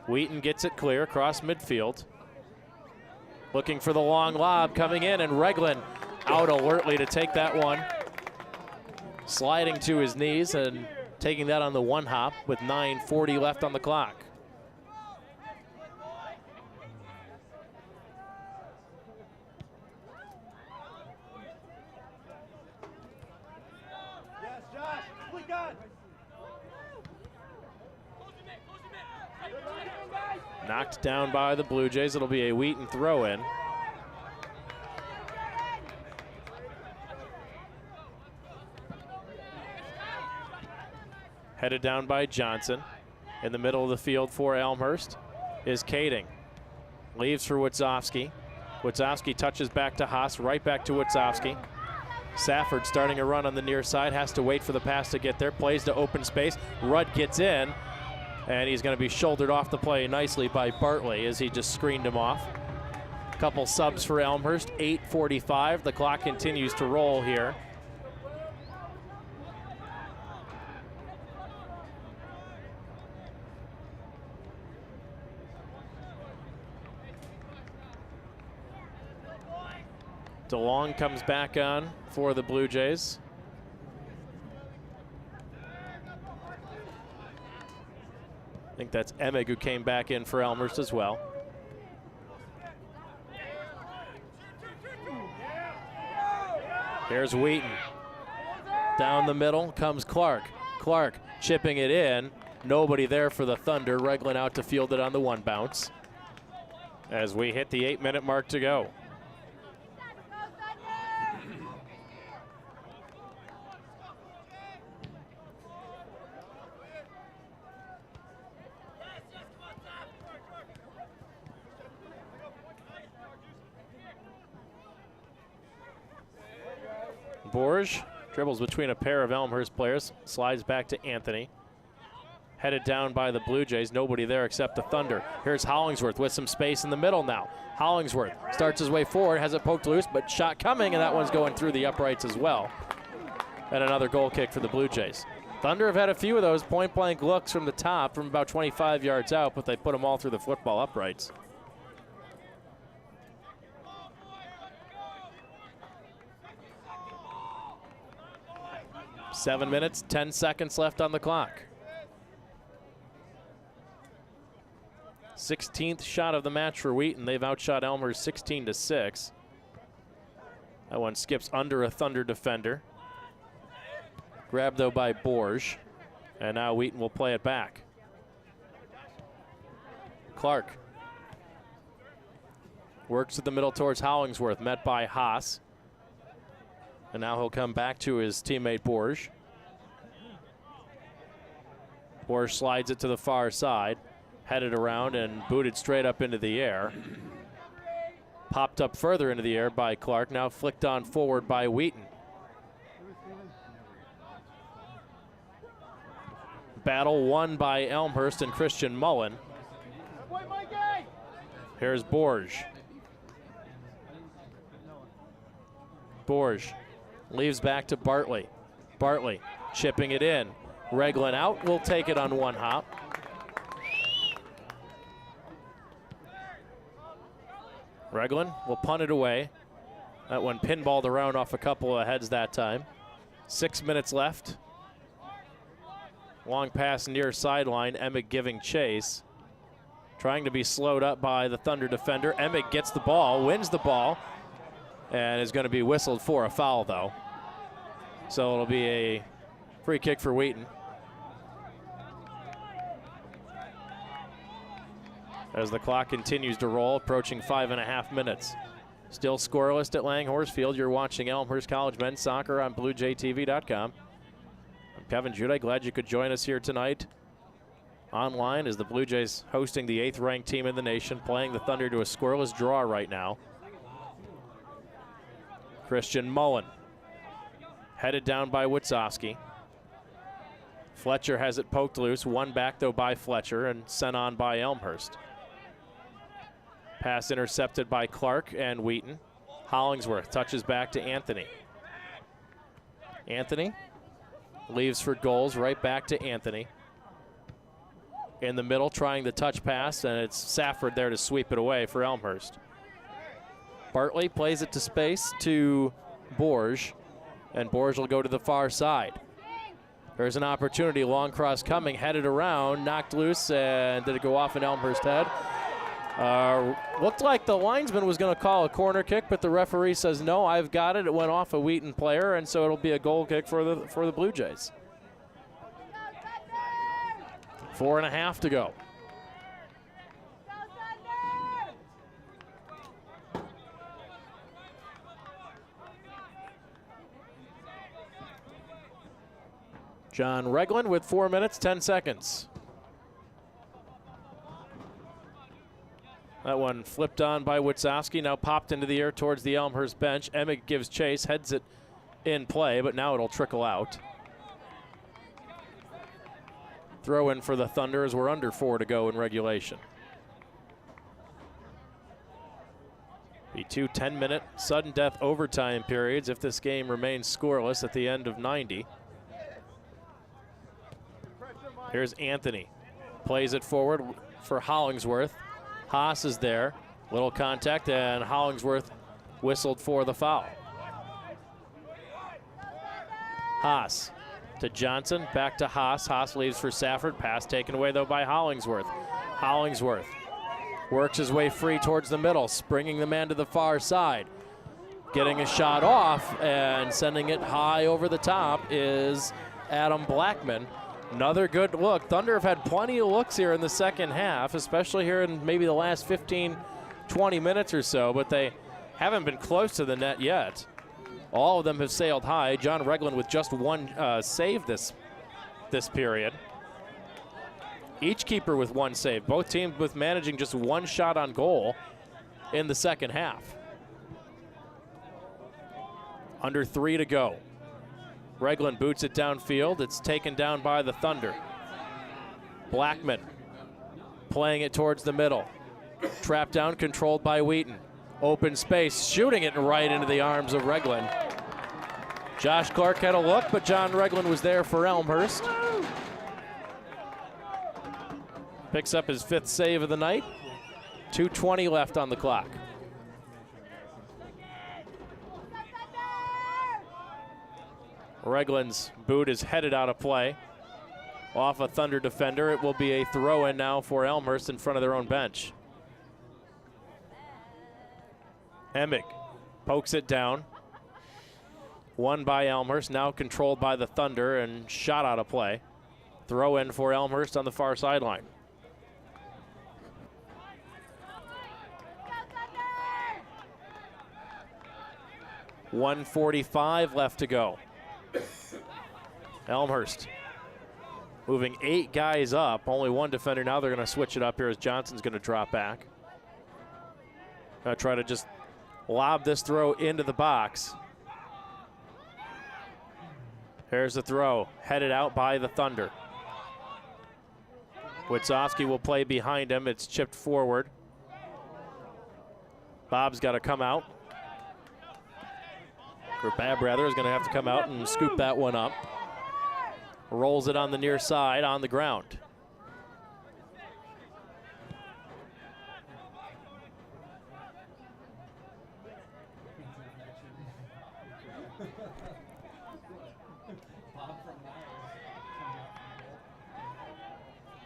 Wheaton gets it clear across midfield. Looking for the long lob coming in, and Reglan out alertly to take that one. Sliding to his knees and taking that on the one hop with 9:40 left on the clock. Yes, Josh, click on. Knocked down by the Blue Jays. It'll be a Wheaton throw-in. Headed down by Johnson. In the middle of the field for Elmhurst is Kading. Leaves for Witzowski. Witzowski touches back to Haas, right back to Witzowski. Safford starting a run on the near side, has to wait for the pass to get there, plays to open space. Rudd gets in, and he's going to be shouldered off the play nicely by Bartley as he just screened him off. Couple subs for Elmhurst, 8:45. The clock continues to roll here. DeLong comes back on for the Blue Jays. I think that's Emig who came back in for Elmhurst as well. Here's Wheaton. Down the middle comes Clark. Clark chipping it in. Nobody there for the Thunder. Reglan out to field it on the one bounce. As we hit the 8-minute mark to go. Borge dribbles between a pair of Elmhurst players, slides back to Anthony. Headed down by the Blue Jays, nobody there except the Thunder. Here's Hollingsworth with some space in the middle now. Hollingsworth starts his way forward, has it poked loose, but shot coming, and that one's going through the uprights as well. And another goal kick for the Blue Jays. Thunder have had a few of those point-blank looks from the top from about 25 yards out, but they put them all through the football uprights. Seven minutes, 10 seconds left on the clock. 16th shot of the match for Wheaton. They've outshot Elmhurst 16-6. That one skips under a Thunder defender. Grabbed though by Borge. And now Wheaton will play it back. Clark works to the middle towards Hollingsworth, met by Haas. And now he'll come back to his teammate Borge. Borge slides it to the far side, headed around and booted straight up into the air. Popped up further into the air by Clark, now flicked on forward by Wheaton. Battle won by Elmhurst and Christian Mullen. Here's Borge. Borge leaves back to Bartley. Bartley chipping it in. Reglan out, will take it on one hop. Reglan will punt it away. That one pinballed around off a couple of heads that time. 6 minutes left. Long pass near sideline, Emig giving chase. Trying to be slowed up by the Thunder defender. Emig gets the ball, wins the ball, and is going to be whistled for a foul though. So it'll be a free kick for Wheaton. As the clock continues to roll, approaching 5.5 minutes. Still scoreless at Langhorse Field. You're watching Elmhurst College men's soccer on BlueJayTV.com. I'm Kevin Judah. Glad you could join us here tonight. Online as the Blue Jays hosting the 8th ranked team in the nation, playing the Thunder to a scoreless draw right now. Christian Mullen headed down by Witzowski. Fletcher has it poked loose, won back though by Fletcher and sent on by Elmhurst. Pass intercepted by Clark and Wheaton. Hollingsworth touches back to Anthony. Anthony leaves for goals, right back to Anthony. In the middle, trying the touch pass, and it's Safford there to sweep it away for Elmhurst. Bartley plays it to space to Borge, and Borge will go to the far side. There's an opportunity, long cross coming, headed around, knocked loose, and did it go off an Elmhurst head? Looked like the linesman was going to call a corner kick, but the referee says, no, I've got it. It went off a Wheaton player, and so it'll be a goal kick for the Blue Jays. 4.5 to go. John Reglan with 4 minutes, 10 seconds. That one flipped on by Witzowski, now popped into the air towards the Elmhurst bench. Emig gives chase, heads it in play, but now it'll trickle out. Throw in for the Thunder as we're under 4 to go in regulation. Be 2 10-minute sudden death overtime periods if this game remains scoreless at the end of 90. Here's Anthony. Plays it forward for Hollingsworth. Haas is there. Little contact, and Hollingsworth whistled for the foul. Haas to Johnson, back to Haas. Haas leaves for Safford. Pass taken away, though, by Hollingsworth. Hollingsworth works his way free towards the middle, springing the man to the far side. Getting a shot off and sending it high over the top is Adam Blackman. Another good look. Thunder have had plenty of looks here in the second half, especially here in maybe the last 15, 20 minutes or so, but they haven't been close to the net yet. All of them have sailed high. John Regland with just one save this period. Each keeper with one save. Both teams with managing just one shot on goal in the second half. Under 3 to go. Regland boots it downfield. It's taken down by the Thunder. Blackman playing it towards the middle. Trapped down, controlled by Wheaton. Open space, shooting it right into the arms of Regland. Josh Clark had a look, but John Regland was there for Elmhurst. Picks up his 5th save of the night. 2:20 left on the clock. Regland's boot is headed out of play. Off a Thunder defender. It will be a throw-in now for Elmhurst in front of their own bench. Emig pokes it down. Won by Elmhurst, now controlled by the Thunder and shot out of play. Throw in for Elmhurst on the far sideline. .145 left to go. Elmhurst moving 8 guys up, only 1 defender. Now they're going to switch it up here as Johnson's going to drop back. Gonna try to just lob this throw into the box. Here's the throw, headed out by the Thunder. Witzowski will play behind him. It's chipped forward. Bob's got to come out. Or Babb, rather, is going to have to come out and scoop that one up. Rolls it on the near side on the ground.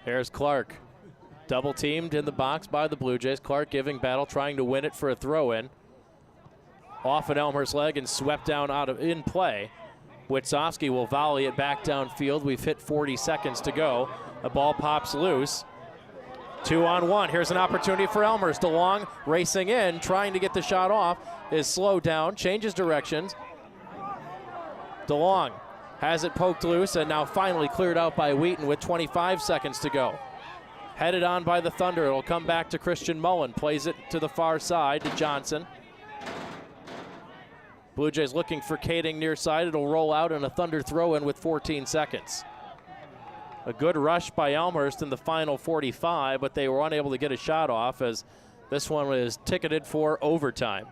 Here's Clark. Double teamed in the box by the Blue Jays. Clark giving battle, trying to win it for a throw-in. Off an Elmhurst leg and swept down out of in play. Witzowski will volley it back downfield. We've hit 40 seconds to go. The ball pops loose. 2-on-1. Here's an opportunity for Elmhurst. DeLong racing in, trying to get the shot off. Is slowed down, changes directions. DeLong has it poked loose and now finally cleared out by Wheaton with 25 seconds to go. Headed on by the Thunder. It'll come back to Christian Mullen. Plays it to the far side to Johnson. Blue Jays looking for Kading near side. It'll roll out and a Thunder throw-in with 14 seconds. A good rush by Elmhurst in the final 45, but they were unable to get a shot off as this one was ticketed for overtime.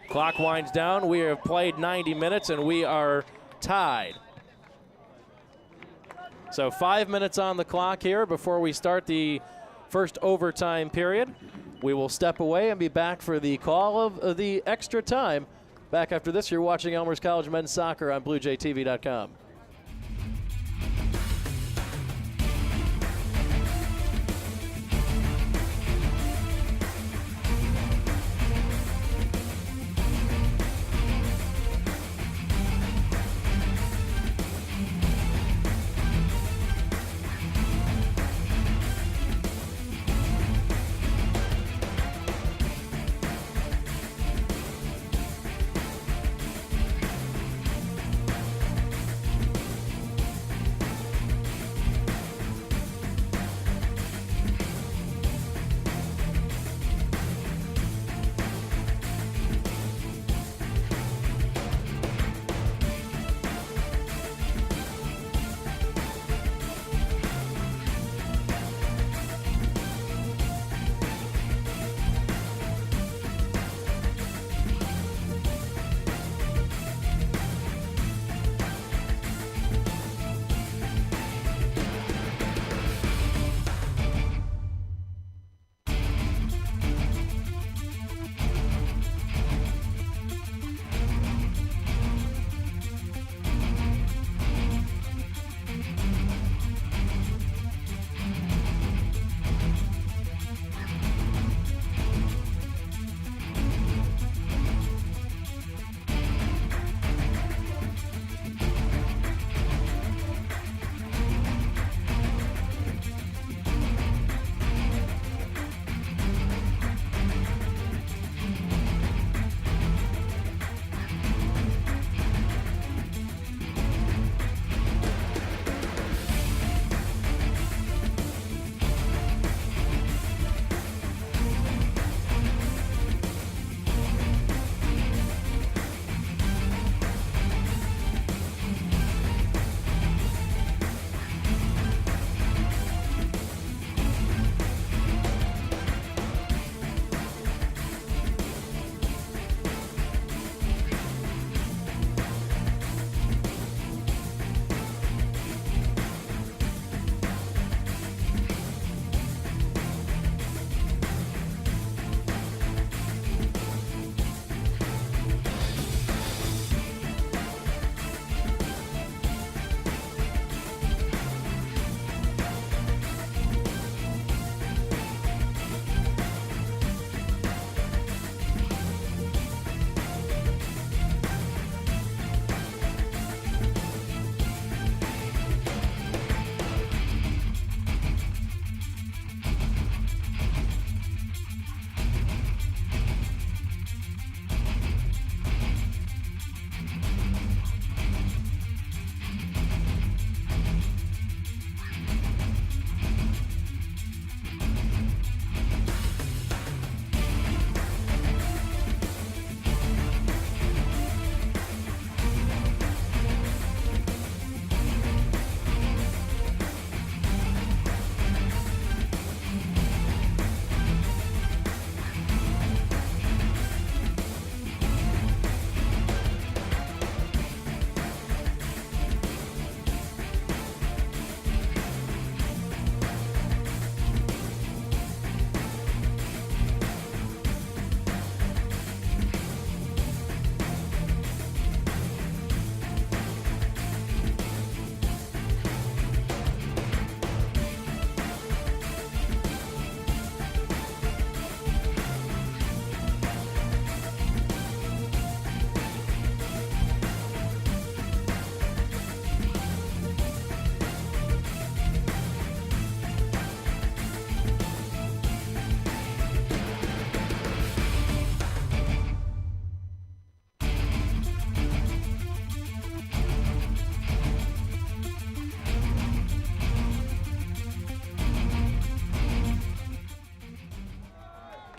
Clock winds down. We have played 90 minutes and we are tied. So 5 minutes on the clock here before we start the first overtime period. We will step away and be back for the call of the extra time. Back after this, you're watching Elmhurst College men's soccer on BlueJayTV.com.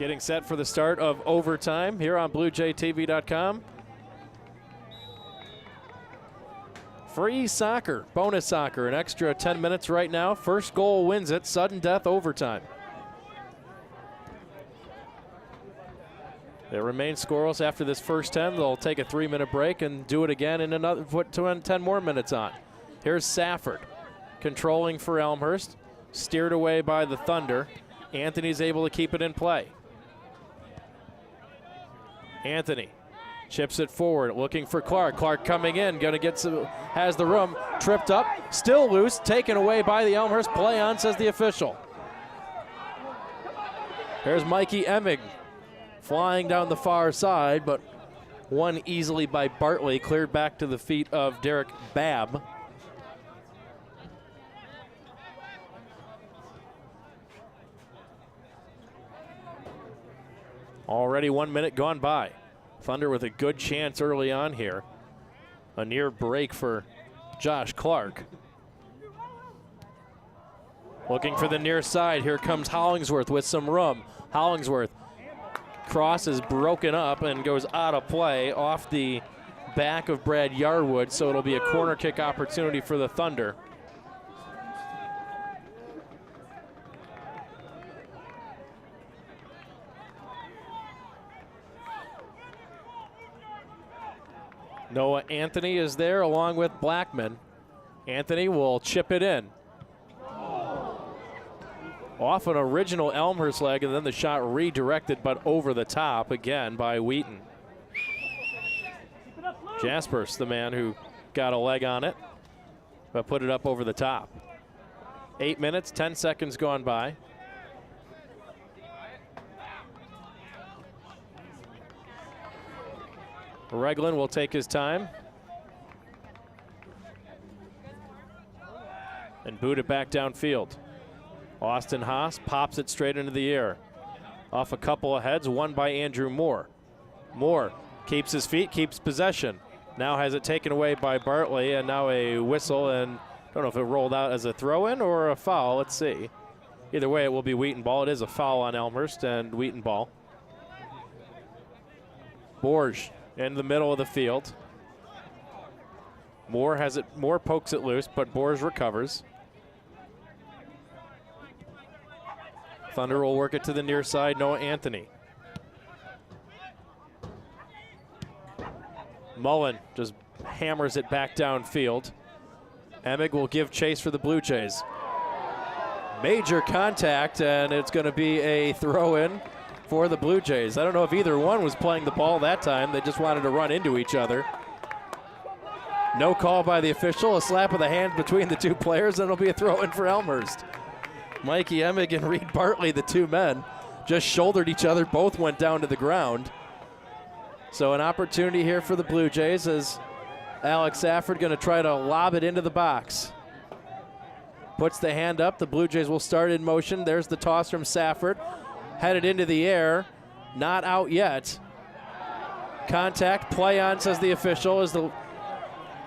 Getting set for the start of overtime here on BlueJayTV.com. Free soccer, bonus soccer, an extra 10 minutes right now. First goal wins it, sudden death overtime. They remain scoreless after this first 10. They'll take a 3-minute break and do it again in another 10 more minutes on. Here's Safford controlling for Elmhurst, steered away by the Thunder. Anthony's able to keep it in play. Anthony chips it forward, looking for Clark. Clark coming in, gonna get some, has the room, tripped up, still loose, taken away by the Elmhurst. Play on, says the official. Here's Mikey Emig flying down the far side, but won easily by Bartley, cleared back to the feet of Derek Babb. Already 1 minute gone by. Thunder with a good chance early on here. A near break for Josh Clark. Looking for the near side. Here comes Hollingsworth with some room. Hollingsworth cross is broken up and goes out of play off the back of Brad Yarwood, so it'll be a corner kick opportunity for the Thunder. Noah Anthony is there along with Blackman. Anthony will chip it in. Off an original Elmhurst leg, and then the shot redirected but over the top again by Wheaton. Jaspers, the man who got a leg on it, but put it up over the top. 8 minutes, 10 seconds gone by. Reglan will take his time and boot it back downfield. Austin Haas pops it straight into the air. Off a couple of heads, won by Andrew Moore. Moore keeps his feet, keeps possession. Now has it taken away by Bartley, and now a whistle, and I don't know if it rolled out as a throw-in or a foul. Let's see. Either way, it will be Wheaton ball. It is a foul on Elmhurst and Wheaton ball. Borge in the middle of the field. Moore has it. Moore pokes it loose, but Borge recovers. Thunder will work it to the near side. Noah Anthony. Mullen just hammers it back downfield. Emig will give chase for the Blue Jays. Major contact, and it's going to be a throw-in for the Blue Jays. I don't know if either one was playing the ball that time. They just wanted to run into each other. No call by the official. A slap of the hand between the two players, and it'll be a throw-in for Elmhurst. Mikey Emig and Reed Bartley, the two men, just shouldered each other. Both went down to the ground. So an opportunity here for the Blue Jays as Alex Safford going to try to lob it into the box. Puts the hand up. The Blue Jays will start in motion. There's the toss from Safford. Headed into the air. Not out yet. Contact. Play on, says the official. Is going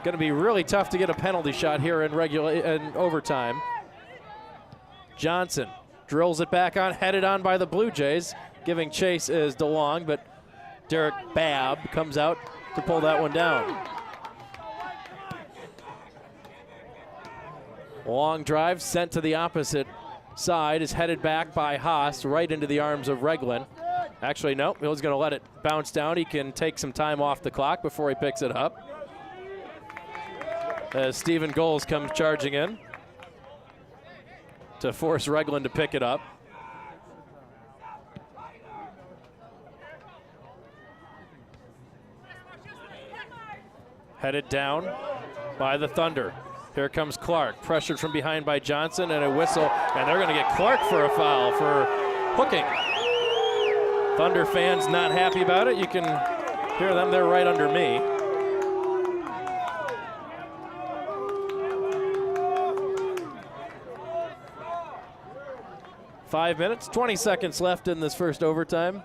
to be really tough to get a penalty shot here in overtime. Johnson drills it back on. Headed on by the Blue Jays. Giving chase is DeLong, but Derek Babb comes out to pull that one down. Long drive sent to the opposite side is headed back by Haas right into the arms of Reglan. Actually, no, he's going to let it bounce down. He can take some time off the clock before he picks it up. As Stephen Goals comes charging in to force Reglan to pick it up. Headed down by the Thunder. Here comes Clark, pressured from behind by Johnson, and a whistle, and they're going to get Clark for a foul for hooking. Thunder fans not happy about it. You can hear them, they're right under me. Five minutes, 20 seconds left in this first overtime.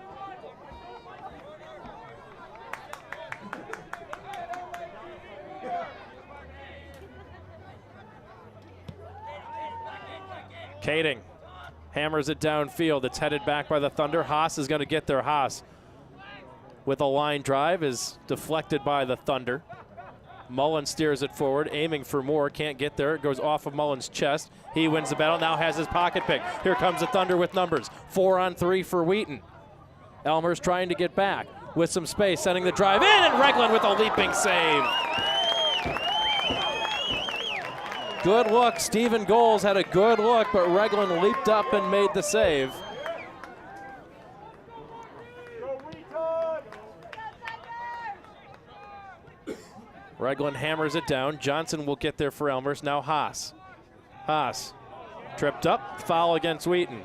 Kading Hammers it downfield. It's headed back by the Thunder. Haas is going to get there. Haas with a line drive is deflected by the Thunder. Mullen steers it forward, aiming for more. Can't get there. It goes off of Mullen's chest. He wins the battle. Now has his pocket pick. Here comes the Thunder with numbers. 4-on-3 for Wheaton. Elmhurst trying to get back with some space, sending the drive in, and Reglan with a leaping save. Good look. Stephen Goals had a good look, but Reglan leaped up and made the save. Reglan hammers it down. Johnson will get there for Elmhurst. Now Haas. Haas tripped up. Foul against Wheaton.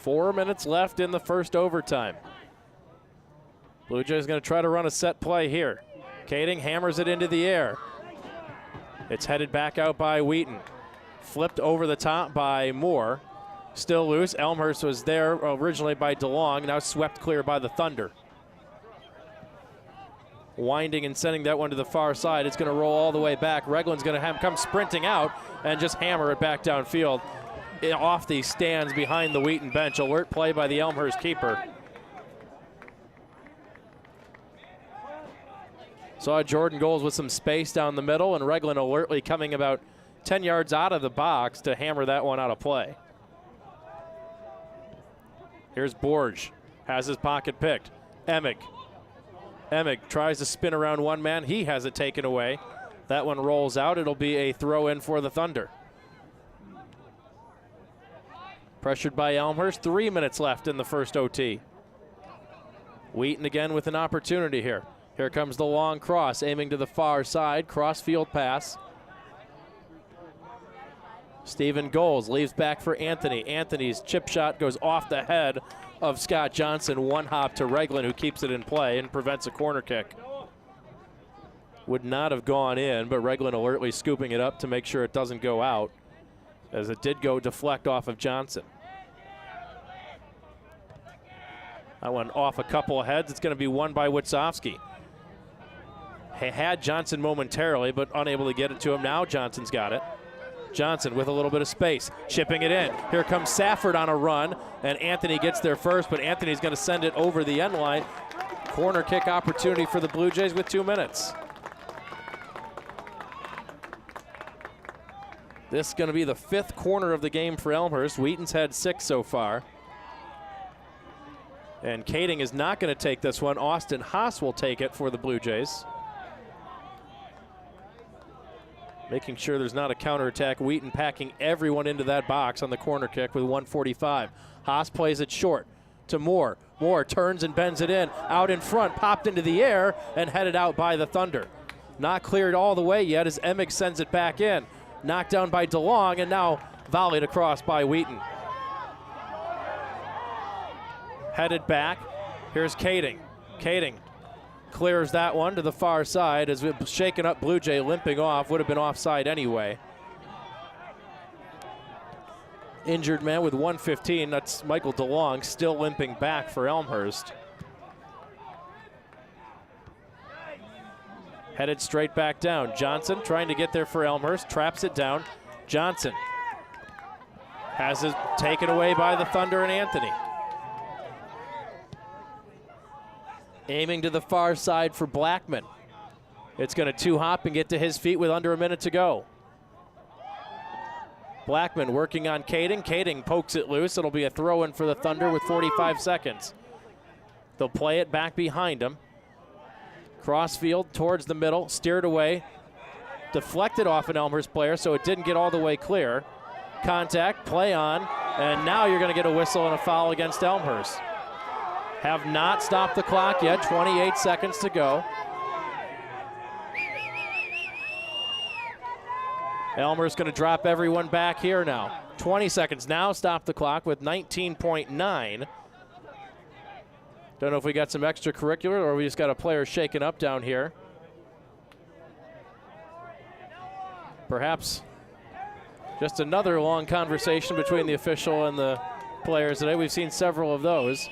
Four minutes left in the first overtime. Blue Jays going to try to run a set play here. Kading hammers it into the air. It's headed back out by Wheaton. Flipped over the top by Moore. Still loose. Elmhurst was there originally by DeLong, now swept clear by the Thunder. Winding and sending that one to the far side. It's going to roll all the way back. Reglan's going to come sprinting out and just hammer it back downfield. Off the stands behind the Wheaton bench. Alert play by the Elmhurst keeper. Saw Jordan Goals with some space down the middle, and Reglan alertly coming about 10 yards out of the box to hammer that one out of play. Here's Borge, has his pocket picked. Emig tries to spin around one man. He has it taken away. That one rolls out. It'll be a throw in for the Thunder. Pressured by Elmhurst, 3 minutes left in the first OT. Wheaton again with an opportunity here. Here comes the long cross, aiming to the far side, cross-field pass. Stephen Goals leaves back for Anthony. Anthony's chip shot goes off the head of Scott Johnson. One hop to Reglan, who keeps it in play and prevents a corner kick. Would not have gone in, but Reglan alertly scooping it up to make sure it doesn't go out, as it did go deflect off of Johnson. That one off a couple of heads. It's going to be won by Witzowski. He had Johnson momentarily, but unable to get it to him. Now Johnson's got it. Johnson with a little bit of space, chipping it in. Here comes Safford on a run, and Anthony gets there first, but Anthony's going to send it over the end line. Corner kick opportunity for the Blue Jays with 2 minutes. This is going to be the 5th corner of the game for Elmhurst. Wheaton's had 6 so far. And Kading is not going to take this one. Austin Haas will take it for the Blue Jays. Making sure there's not a counterattack. Wheaton packing everyone into that box on the corner kick with 1:45. Haas plays it short to Moore. Moore turns and bends it in. Out in front, popped into the air and headed out by the Thunder. Not cleared all the way yet as Emig sends it back in. Knocked down by DeLong and now volleyed across by Wheaton. Headed back. Here's Kading. Kading clears that one to the far side as it was shaken up. Blue Jay limping off. Would have been offside anyway. Injured man with 1:15. That's Michael DeLong still limping back for Elmhurst. Headed straight back down. Johnson trying to get there for Elmhurst. Traps it down. Johnson has it taken away by the Thunder and Anthony. Aiming to the far side for Blackman. It's going to two-hop and get to his feet with under a minute to go. Blackman working on Kading. Kading pokes it loose. It'll be a throw-in for the Thunder with 45 seconds. They'll play it back behind him. Crossfield towards the middle, steered away. Deflected off an Elmhurst player, so it didn't get all the way clear. Contact, play on, and now you're going to get a whistle and a foul against Elmhurst. Have not stopped the clock yet, 28 seconds to go. Elmer's going to drop everyone back here now. 20 seconds now, stop the clock with 19.9. Don't know if we got some extracurricular or we just got a player shaken up down here. Perhaps just another long conversation between the official and the players today. We've seen several of those.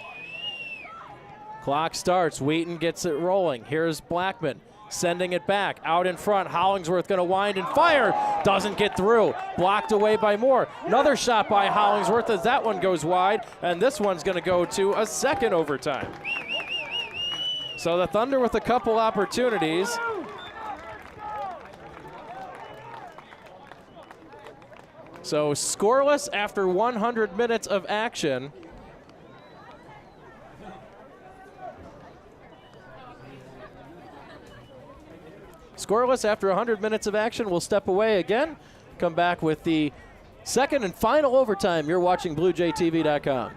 Clock starts. Wheaton gets it rolling. Here's Blackman sending it back out in front. Hollingsworth going to wind and fire. Doesn't get through. Blocked away by Moore. Another shot by Hollingsworth as that one goes wide, and this one's going to go to a second overtime. So the Thunder with a couple opportunities. So scoreless after 100 minutes of action. Scoreless after 100 minutes of action. We'll step away again, come back with the second and final overtime. You're watching BlueJayTV.com.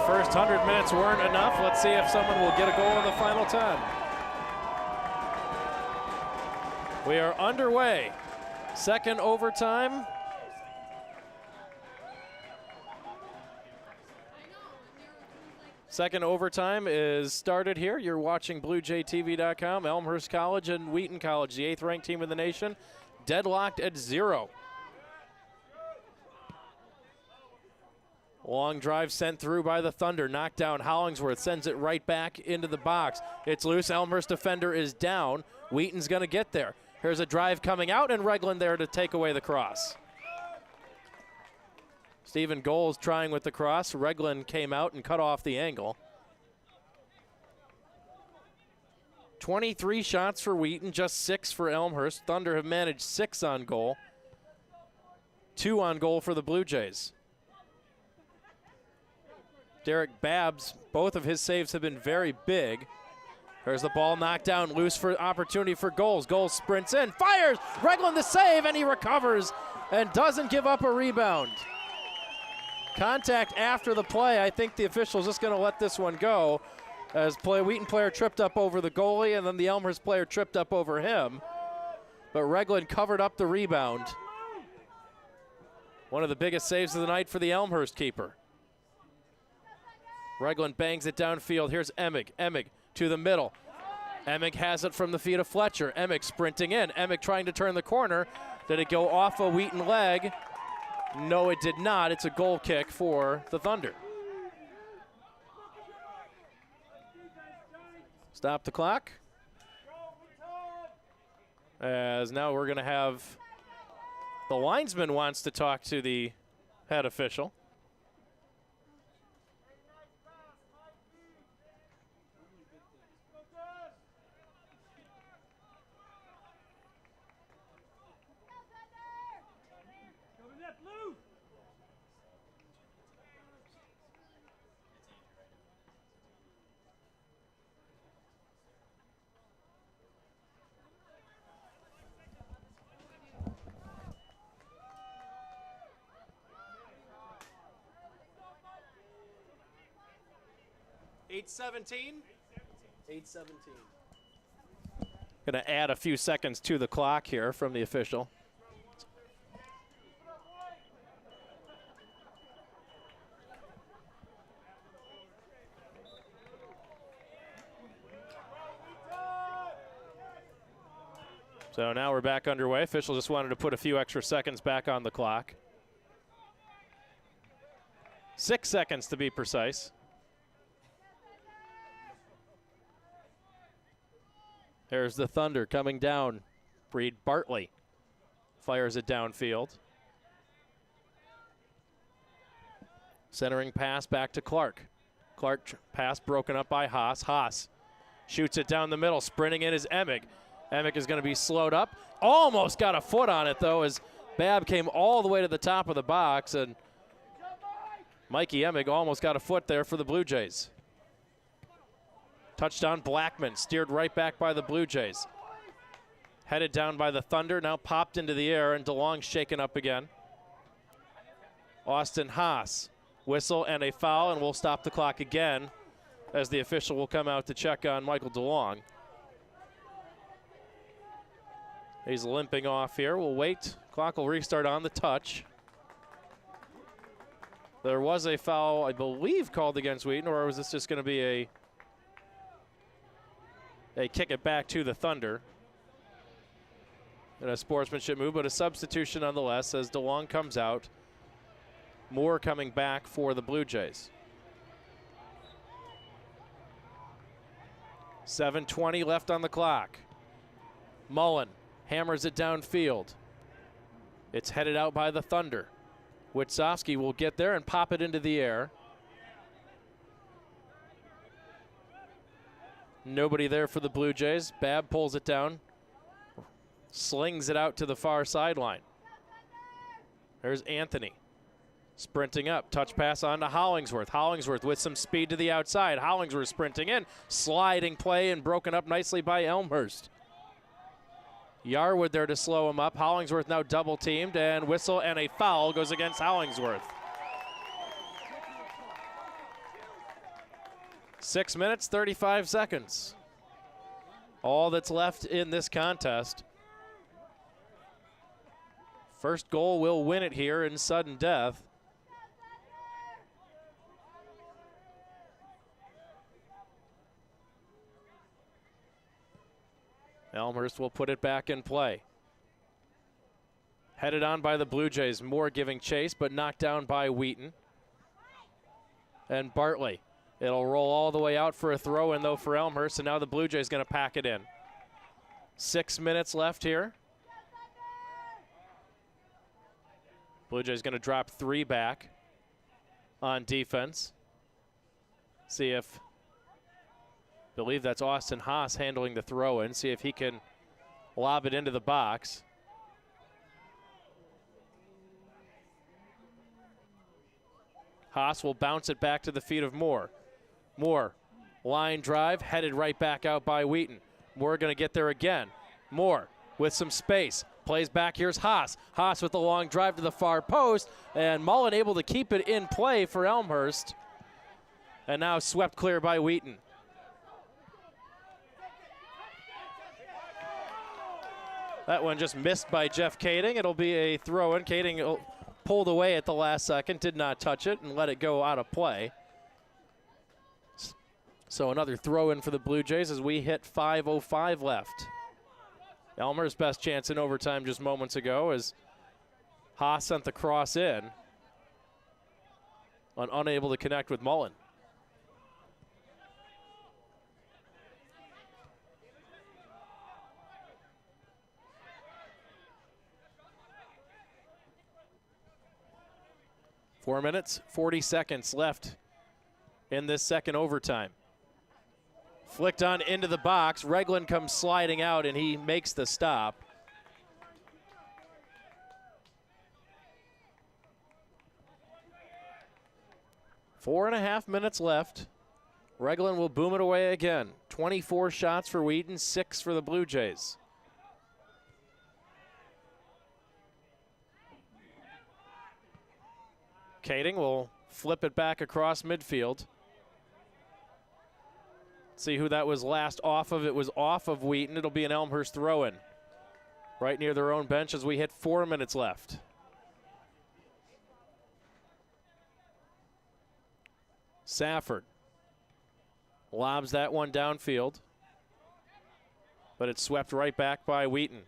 First 100 minutes weren't enough. Let's see if someone will get a goal in the final 10. We are underway. Second overtime. Second overtime is started here. You're watching BlueJayTV.com. Elmhurst College and Wheaton College, the 8th ranked team in the nation, deadlocked at 0. Long drive sent through by the Thunder. Knocked down. Hollingsworth sends it right back into the box. It's loose. Elmhurst defender is down. Wheaton's going to get there. Here's a drive coming out, and Regland there to take away the cross. Stephen Goals trying with the cross. Regland came out and cut off the angle. 23 shots for Wheaton, just 6 for Elmhurst. Thunder have managed 6 on goal. 2 on goal for the Blue Jays. Derek Babbs, both of his saves have been very big. There's the ball knocked down, loose for opportunity for Goals. Goals sprints in, fires, Regland the save, and he recovers and doesn't give up a rebound. Contact after the play. I think the official's just going to let this one go as Wheaton player tripped up over the goalie, and then the Elmhurst player tripped up over him. But Regland covered up the rebound. One of the biggest saves of the night for the Elmhurst keeper. Regland bangs it downfield. Here's Emig. Emig to the middle. Emick has it from the feet of Fletcher. Emick sprinting in. Emick trying to turn the corner. Did it go off a Wheaton leg? No, it did not. It's a goal kick for the Thunder. Stop the clock. As now we're going to have the linesman wants to talk to the head official. $8:17. Going to add a few seconds to the clock here from the official. So now we're back underway. Official just wanted to put a few extra seconds back on the clock. 6 seconds to be precise. There's the Thunder coming down. Breed Bartley fires it downfield. Centering pass back to Clark. Clark pass broken up by Haas. Haas shoots it down the middle. Sprinting in is Emick. Emick is going to be slowed up. Almost got a foot on it, though, as Babb came all the way to the top of the box, and Mikey Emick almost got a foot there for the Blue Jays. Touchdown Blackman, steered right back by the Blue Jays. Headed down by the Thunder, now popped into the air, and DeLong's shaken up again. Austin Haas, whistle and a foul, and we'll stop the clock again as the official will come out to check on Michael DeLong. He's limping off here. We'll wait. Clock will restart on the touch. There was a foul, I believe, called against Wheaton, or was this just going to be a kick it back to the Thunder? And a sportsmanship move, but a substitution nonetheless as DeLong comes out. Moore coming back for the Blue Jays. 7:20 left on the clock. Mullen hammers it downfield. It's headed out by the Thunder. Witzowski will get there and pop it into the air. Nobody there for the Blue Jays. Babb pulls it down, slings it out to the far sideline. There's Anthony sprinting up. Touch pass on to Hollingsworth. Hollingsworth with some speed to the outside. Hollingsworth sprinting in. Sliding play and broken up nicely by Elmhurst. Yarwood there to slow him up. Hollingsworth now double teamed, and whistle and a foul goes against Hollingsworth. 6 minutes, 35 seconds. All that's left in this contest. First goal will win it here in sudden death. Elmhurst will put it back in play. Headed on by the Blue Jays. Moore giving chase, but knocked down by Wheaton. And Bartley. It'll roll all the way out for a throw-in, though, for Elmhurst, and now the Blue Jays going to pack it in. 6 minutes left here. Blue Jays going to drop 3 back on defense. See if, I believe that's Austin Haas handling the throw-in. See if he can lob it into the box. Haas will bounce it back to the feet of Moore. Moore, line drive, headed right back out by Wheaton. Moore going to get there again. Moore with some space. Plays back, here's Haas. Haas with the long drive to the far post, and Mullen able to keep it in play for Elmhurst. And now swept clear by Wheaton. That one just missed by Jeff Kading. It'll be a throw-in. Kading pulled away at the last second, did not touch it, and let it go out of play. So another throw in for the Blue Jays as we hit 5:05 left. Elmer's best chance in overtime just moments ago as Haas sent the cross in, unable to connect with Mullen. Four minutes, 40 seconds left in this second overtime. Flicked on into the box. Regland comes sliding out, and he makes the stop. Four and a half minutes left. Regland will boom it away again. 24 shots for Wheaton, 6 for the Blue Jays. Kading will flip it back across midfield. See who that was last off of. It was off of Wheaton. It'll be an Elmhurst throw-in right near their own bench as we hit 4 minutes left. Safford lobs that one downfield, but it's swept right back by Wheaton.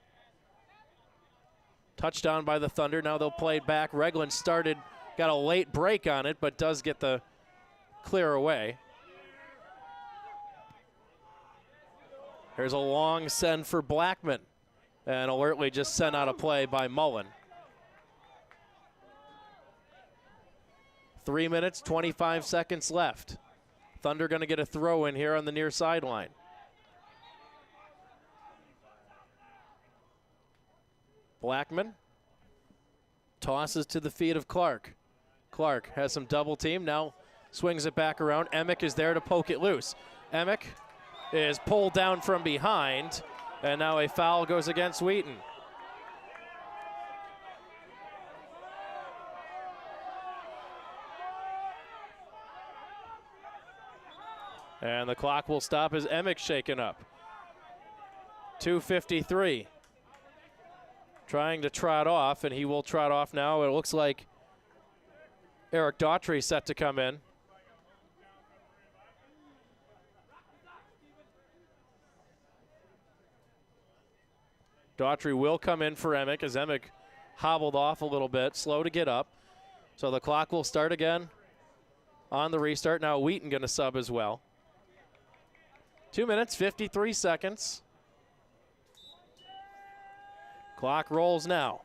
Touchdown by the Thunder. Now they'll play it back. Regland started, got a late break on it, but does get the clear away. Here's a long send for Blackman, and alertly just sent out a play by Mullen. 3 minutes, 25 seconds left. Thunder going to get a throw in here on the near sideline. Blackman tosses to the feet of Clark. Clark has some double team, now swings it back around. Emick is there to poke it loose. Emick is pulled down from behind, and now a foul goes against Wheaton. And the clock will stop as Emick shaken up. 2:53. Trying to trot off, and he will trot off now. It looks like Eric Daughtry set to come in. Daughtry will come in for Emick as Emick hobbled off a little bit, slow to get up. So the clock will start again on the restart. Now Wheaton going to sub as well. 2 minutes, 53 seconds. Clock rolls now.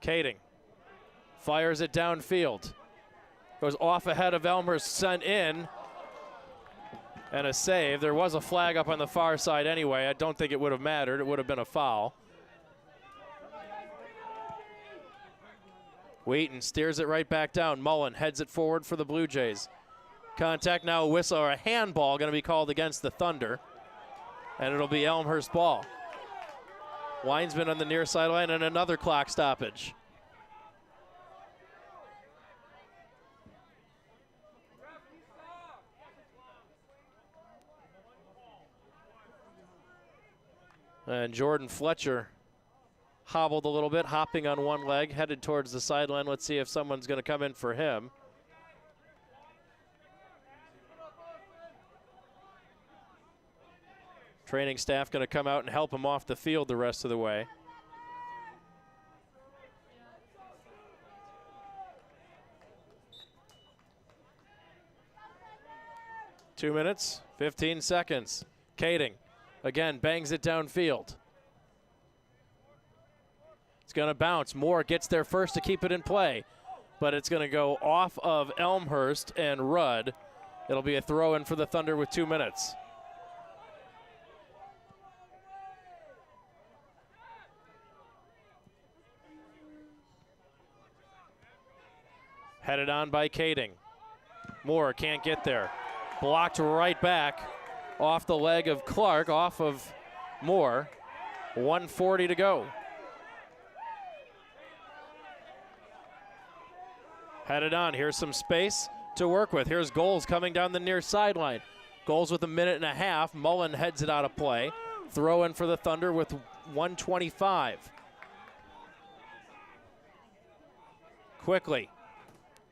Kading fires it downfield. Goes off ahead of Elmhurst, sent in. And a save. There was a flag up on the far side anyway. I don't think it would have mattered. It would have been a foul. Wheaton steers it right back down. Mullen heads it forward for the Blue Jays. Contact now, a whistle or a handball going to be called against the Thunder. And it'll be Elmhurst ball. Weinsman on the near sideline and another clock stoppage. And Jordan Fletcher hobbled a little bit, hopping on one leg, headed towards the sideline. Let's see if someone's going to come in for him. Training staff going to come out and help him off the field the rest of the way. Two minutes, 15 seconds. Kading again bangs it downfield. It's going to bounce. Moore gets there first to keep it in play, but it's going to go off of Elmhurst and Rudd. It'll be a throw in for the Thunder with 2 minutes. Headed on by Kading. Moore can't get there. Blocked right back off the leg of Clark, off of Moore. 1:40 to go. Headed on. Here's some space to work with. Here's Goals coming down the near sideline. Goals with a minute and a half. Mullen heads it out of play. Throw in for the Thunder with 1:25. Quickly.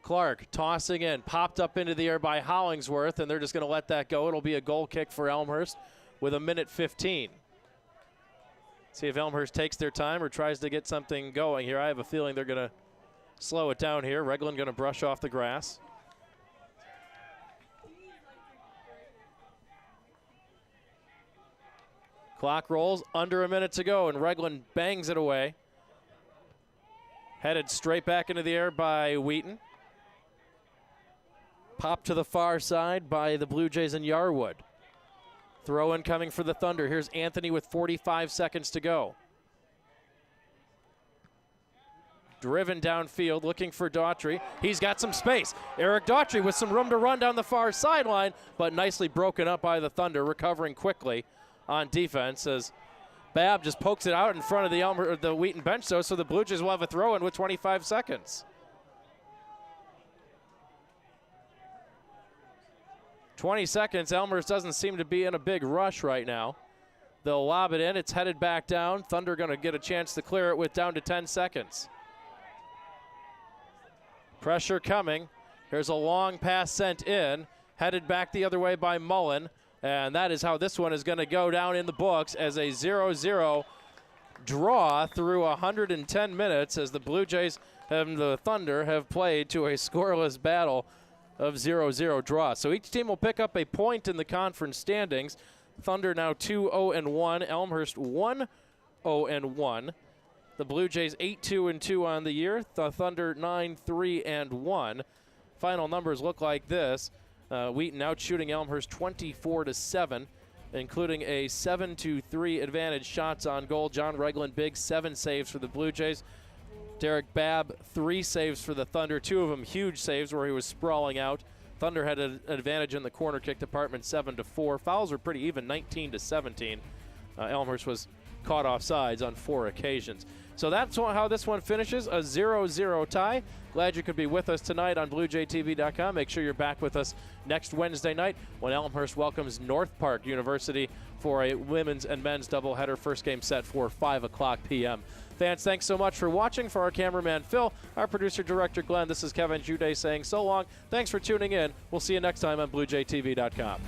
Clark tossing in, popped up into the air by Hollingsworth, and they're just going to let that go. It'll be a goal kick for Elmhurst with 1:15. See if Elmhurst takes their time or tries to get something going here. I have a feeling they're going to slow it down here. Regland going to brush off the grass. Clock rolls, under a minute to go, and Regland bangs it away. Headed straight back into the air by Wheaton. Popped to the far side by the Blue Jays and Yarwood. Throw in coming for the Thunder. Here's Anthony with 45 seconds to go. Driven downfield, looking for Daughtry. He's got some space. Eric Daughtry with some room to run down the far sideline, but nicely broken up by the Thunder, recovering quickly on defense as Babb just pokes it out in front of the Wheaton bench, so the Blue Jays will have a throw in with 25 seconds. 20 seconds. Elmhurst doesn't seem to be in a big rush right now. They'll lob it in. It's headed back down. Thunder going to get a chance to clear it with down to 10 seconds. Pressure coming. Here's a long pass sent in. Headed back the other way by Mullen. And that is how this one is going to go down in the books as a 0-0 draw through 110 minutes as the Blue Jays and the Thunder have played to a scoreless battle of 0-0 draw. So each team will pick up a point in the conference standings. Thunder now 2-0-1, Elmhurst 1-0-1. The Blue Jays 8-2-2 on the year. The Thunder 9-3-1. Final numbers look like this. Wheaton out shooting Elmhurst 24-7, including a 7-3 advantage shots on goal. John Regland, big 7 saves for the Blue Jays. Derek Babb, 3 saves for the Thunder, 2 of them huge saves where he was sprawling out. Thunder had an advantage in the corner kick department, 7-4. Fouls were pretty even, 19-17. Elmhurst was caught off sides on 4 occasions. So that's how this one finishes, a 0-0 tie. Glad you could be with us tonight on BlueJayTV.com. Make sure you're back with us next Wednesday night when Elmhurst welcomes North Park University for a women's and men's doubleheader. First game set for 5 o'clock p.m. Fans, thanks so much for watching. For our cameraman Phil, our producer-director Glenn, this is Kevin Jude saying so long. Thanks for tuning in. We'll see you next time on BlueJayTV.com.